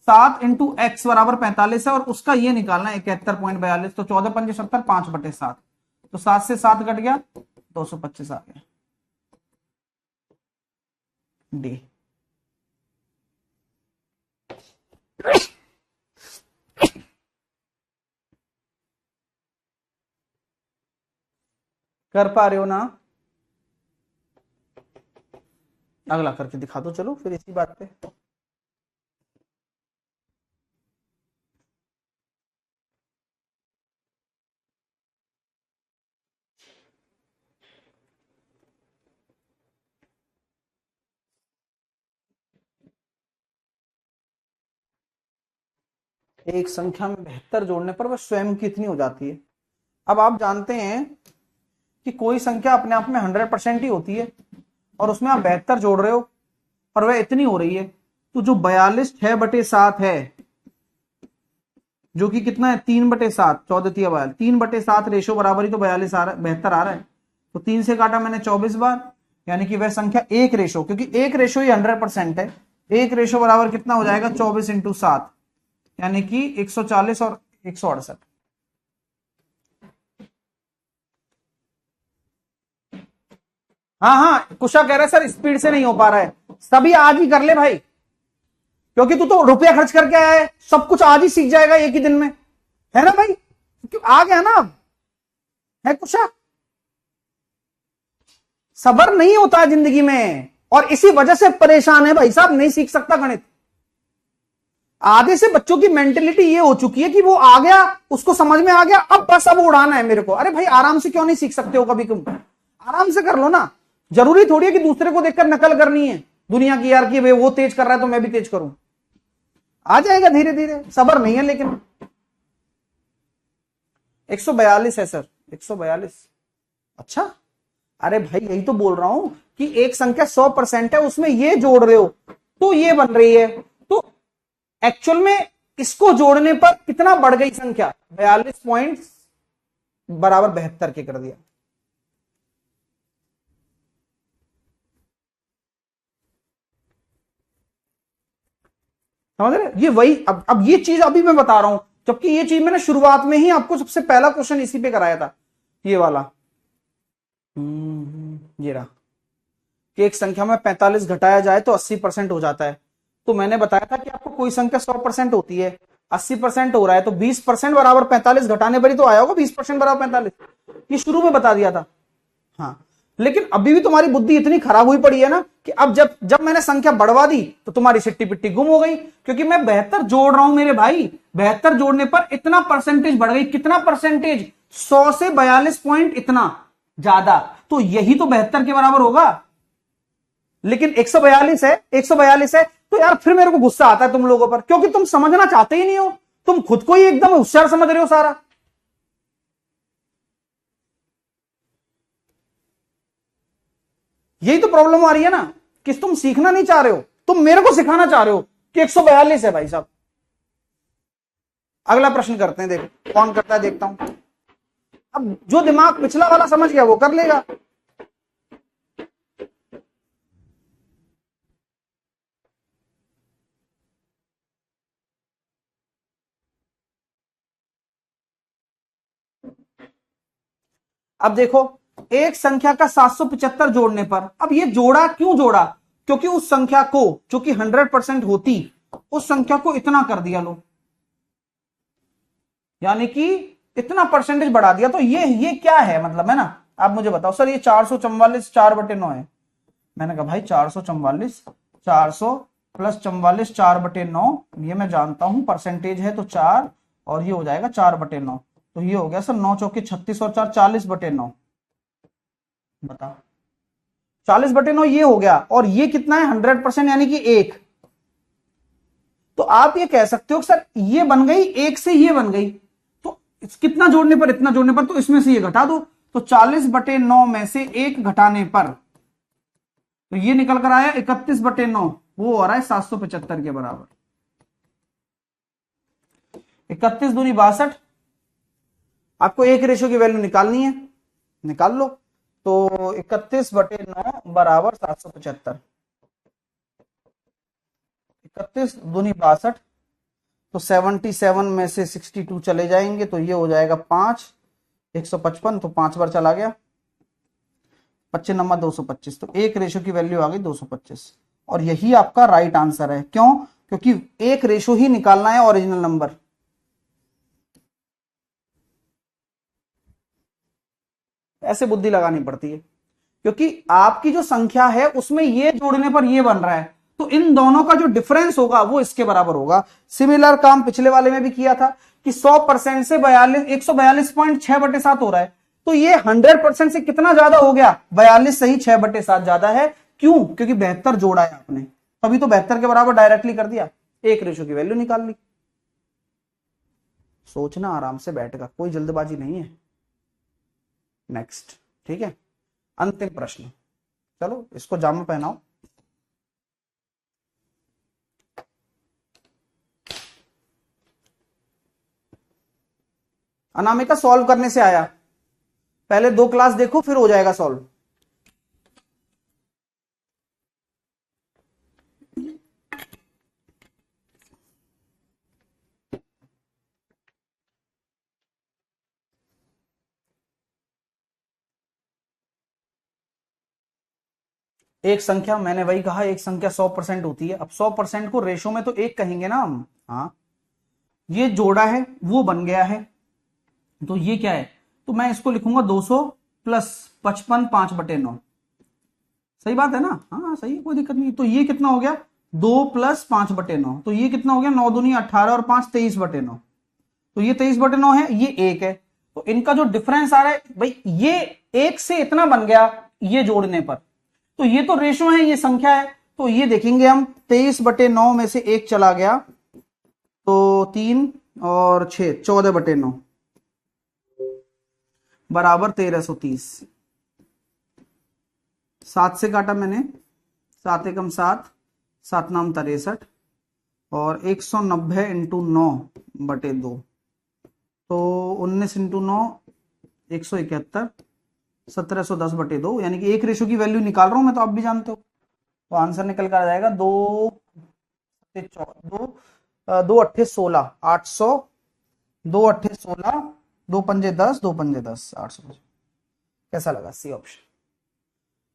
7 इंटू एक्स बराबर 45 है और उसका ये निकालना है 71.42, तो 14 पंजे 70, 5/7, तो 7 से 7 कट गया, 225 आ गया डी। कर पा रहे हो ना? अगला करके दिखा दो, चलो फिर इसी बात पे। एक संख्या में 72 जोड़ने पर वह स्वयं कितनी हो जाती है? अब आप जानते हैं कि कोई संख्या अपने आप में 100% ही होती है और उसमें आप 72 जोड़ रहे हो और वह इतनी हो रही है, तो जो 42 6/7 है, जो कि कितना है 3/7, 14 3/7 रेशो बराबर ही तो 42 आ रहा है, 72 आ रहा है। तो 3 से काटा मैंने 24 बार, यानी कि वह संख्या एक रेशो, क्योंकि एक रेशो ही 100% है, एक रेशो बराबर कितना हो जाएगा 24 इंटू 7, यानी कि 140 और 168। हाँ हाँ, कुशा कह रहा है सर स्पीड से नहीं हो पा रहा है। सभी आज ही कर ले भाई, क्योंकि तू तो रुपया खर्च करके आया है, सब कुछ आज ही सीख जाएगा एक ही दिन में, है ना भाई? आ गया ना अब, है कुशा? सबर नहीं होता है जिंदगी में और इसी वजह से परेशान है भाई साहब, नहीं सीख सकता गणित। आधे से बच्चों की मेंटेलिटी ये हो चुकी है कि वो आ गया, उसको समझ में आ गया, अब बस अब उड़ाना है मेरे को। अरे भाई आराम से क्यों नहीं सीख सकते हो कभी? तुम आराम से कर लो ना, जरूरी थोड़ी है कि दूसरे को देखकर नकल करनी है दुनिया की, यार कि वे वो तेज कर रहा है तो मैं भी तेज करूं। आ जाएगा धीरे धीरे, सबर नहीं है लेकिन। 142 है सर, 142। अच्छा, अरे भाई यही तो बोल रहा हूं कि एक संख्या 100% है, उसमें ये जोड़ रहे हो तो ये बन रही है, तो एक्चुअल में इसको जोड़ने पर कितना बढ़ गई संख्या? 42 पॉइंट बराबर 72 के कर दिया। समझ रहे? ये वही, अब ये चीज अभी मैं बता रहा हूं, जबकि ये चीज मैंने शुरुआत में ही आपको सबसे पहला क्वेश्चन इसी पे कराया था, ये वाला। ये रहा कि एक संख्या में 45 घटाया जाए तो 80% हो जाता है। तो मैंने बताया था कि आपको कोई संख्या 100% होती है, 80% हो रहा है, तो 20% बराबर 45 घटाने पर ही तो आया होगा 20% बराबर 45। ये शुरू में बता दिया था। हाँ, लेकिन अभी भी तुम्हारी बुद्धि इतनी खराब हुई पड़ी है ना कि अब जब जब मैंने संख्या बढ़वा दी तो तुम्हारी सिट्टी पिट्टी गुम हो गई, क्योंकि मैं 72 जोड़ रहा हूं मेरे भाई। 72 जोड़ने पर इतना परसेंटेज बढ़ गई। कितना परसेंटेज? 100 से 42 पॉइंट इतना ज्यादा, तो यही तो 72 के बराबर होगा। लेकिन 142 है, 142 है, तो यार फिर मेरे को गुस्सा आता है तुम लोगों पर, क्योंकि तुम समझना चाहते ही नहीं हो, तुम खुद को ही एकदम होशियार समझ रहे हो सारा। यही तो प्रॉब्लम आ रही है ना कि तुम सीखना नहीं चाह रहे हो, तुम मेरे को सिखाना चाह रहे हो कि 142 है भाई साहब। अगला प्रश्न करते हैं, देखो कौन करता है, देखता हूं। अब जो दिमाग पिछला वाला समझ गया वो कर लेगा। अब देखो, एक संख्या का 775 जोड़ने पर, अब ये जोड़ा क्यों जोड़ा? क्योंकि उस संख्या को जो कि 100% होती, उस संख्या को इतना कर दिया लो, यानी कि इतना परसेंटेज बढ़ा दिया। तो ये क्या है मतलब, है ना? आप मुझे बताओ सर, ये 444 4/9 है। मैंने कहा भाई 444, 400 प्लस 44 4/9, ये मैं जानता हूं परसेंटेज है तो 4, और ये हो जाएगा 4/9, तो ये हो गया सर 9 चौके 36 और 4 40/9। बताओ, 40/9 ये हो गया, और ये कितना है 100%, यानी कि 1। तो आप ये कह सकते हो सर ये बन गई, एक से ये बन गई, तो कितना जोड़ने पर, इतना जोड़ने पर, तो इसमें से ये घटा दो, तो 40/9 में से 1 घटाने पर तो ये निकल कर आया 31/9, वो हो रहा है 775 के बराबर। 31 दूनी 62। आपको एक रेशो की वैल्यू निकालनी है, निकाल लो। तो 31/9 बराबर 775। 31 दूनी 62, तो 77 में से 62 चले जाएंगे तो ये हो जाएगा 5, 155, तो 5 बार चला गया, 25 नंबर 225, तो एक रेशो की वैल्यू आ गई 225। और यही आपका राइट आंसर है। क्यों? क्योंकि एक रेशो ही निकालना है ओरिजिनल नंबर। ऐसे बुद्धि लगानी पड़ती है, क्योंकि आपकी जो संख्या है उसमें ये जोड़ने पर ये बन रहा है, तो इन दोनों का जो डिफरेंस होगा वो इसके बराबर होगा। सिमिलर काम पिछले वाले में भी किया था कि 100% से 142.6/7 हो रहा है, तो ये 100% से कितना ज्यादा हो गया? 42 सही 6/7 ज्यादा है। क्यों? क्योंकि 72 जोड़ा है आपने, तभी तो 72 के बराबर डायरेक्टली कर दिया, एक रेशो की वैल्यू निकाल ली। सोचना आराम से बैठकर, कोई जल्दबाजी नहीं है। नेक्स्ट, ठीक है, अंतिम प्रश्न। चलो इसको जामा पहनाओ। अनामिका सॉल्व करने से आया, पहले 2 क्लास देखो फिर हो जाएगा सॉल्व। एक संख्या, मैंने वही कहा, एक संख्या 100% होती है। अब 100% को रेशो में तो एक कहेंगे ना हम। हाँ, ये जोड़ा है वो बन गया है, तो ये क्या है? तो मैं इसको लिखूंगा 200 प्लस 55 5/9। सही बात है ना? हाँ सही है, कोई दिक्कत नहीं। तो ये कितना हो गया? 2 प्लस 5/9, तो ये कितना हो गया? 9 दूनी 18 और 5 23/9, तो ये 23/9 है, ये 1 है। तो इनका जो डिफरेंस आ रहा है भाई, ये 1 से इतना बन गया ये जोड़ने पर, तो ये तो रेशो है, ये संख्या है, तो ये देखेंगे हम 23/9 में से 1 चला गया तो 3 और 6 14/9 बराबर 1330। 7 से काटा मैंने, 7 एकम 7, 7 नाम 63, और 190 इंटू 9/2, तो 19 इंटू 9 171, 1710/2, यानी कि एक रेशो की वैल्यू निकाल रहा हूं मैं, तो आप भी जानते हो। तो आंसर निकल कर आ जाएगा 2 2 अट्ठे 16 800, 2 अट्ठे 16, 2 पंजे 10, 2 पंजे 10 800। कैसा लगा सी ऑप्शन?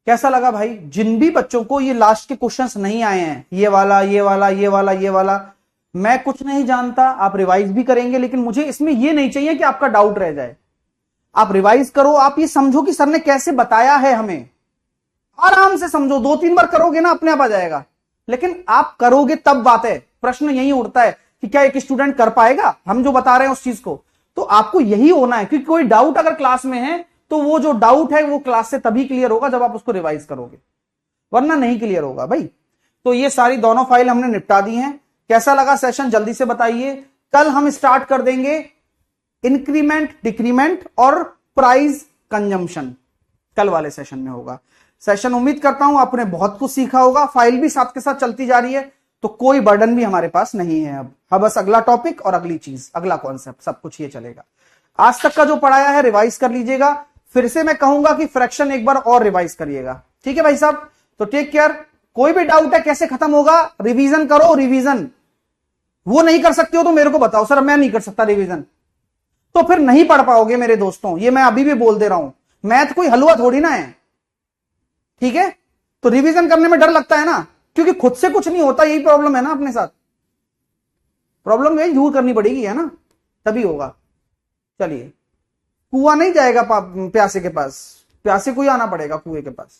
कैसा लगा भाई? जिन भी बच्चों को ये लास्ट के क्वेश्चंस नहीं आए हैं, ये वाला ये वाला ये वाला ये वाला, मैं कुछ नहीं जानता, आप रिवाइज भी करेंगे, लेकिन मुझे इसमें ये नहीं चाहिए कि आपका डाउट रह जाए। आप रिवाइज करो, आप ये समझो कि सर ने कैसे बताया है हमें, आराम से समझो। 2-3 बार करोगे ना अपने आप आ जाएगा, लेकिन आप करोगे तब बात है। प्रश्न यही उठता है कि क्या एक स्टूडेंट कर पाएगा हम जो बता रहे हैं उस चीज को? तो आपको यही होना है, क्योंकि कोई डाउट अगर क्लास में है तो वो जो डाउट है वो क्लास से तभी क्लियर होगा जब आप उसको रिवाइज करोगे, वरना नहीं क्लियर होगा भाई। तो ये सारी दोनों फाइल हमने निपटा दी हैं। कैसा लगा सेशन जल्दी से बताइए। कल हम स्टार्ट कर देंगे इंक्रीमेंट, डिक्रीमेंट और प्राइस कंजम्पशन, कल वाले सेशन में होगा। सेशन उम्मीद करता हूं आपने बहुत कुछ सीखा होगा। फाइल भी साथ के साथ चलती जा रही है, तो कोई बर्डन भी हमारे पास नहीं है। अब हाँ, बस अगला टॉपिक और अगली चीज, अगला कॉन्सेप्ट, सब कुछ ये चलेगा। आज तक का जो पढ़ाया है रिवाइज कर लीजिएगा। फिर से मैं कहूंगा कि फ्रैक्शन एक बार और रिवाइज करिएगा, ठीक है भाई साहब? तो टेक केयर। कोई भी डाउट है कैसे खत्म होगा, रिवीजन करो। रिवीजन वो नहीं कर सकते हो तो मेरे को बताओ, सर मैं नहीं कर सकता रिवीजन, तो फिर नहीं पढ़ पाओगे मेरे दोस्तों। ये मैं अभी भी बोल दे रहा हूं, मैथ कोई हलवा थोड़ी ना है, ठीक है? तो रिवीजन करने में डर लगता है ना, क्योंकि खुद से कुछ नहीं होता। यही प्रॉब्लम है ना अपने साथ, प्रॉब्लम यही दूर करनी पड़ेगी, है ना? तभी होगा। चलिए, कुआं नहीं जाएगा प्यासे के पास, प्यासे को ही आना पड़ेगा कुएं के पास,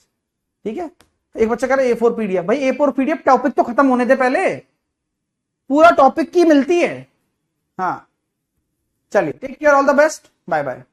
ठीक है? एक बच्चा कह रहा है A4 PDF। भाई A4 PDF टॉपिक तो खत्म होने दे पहले, पूरा टॉपिक की मिलती है। हाँ चलिए, take care, all the best, bye bye.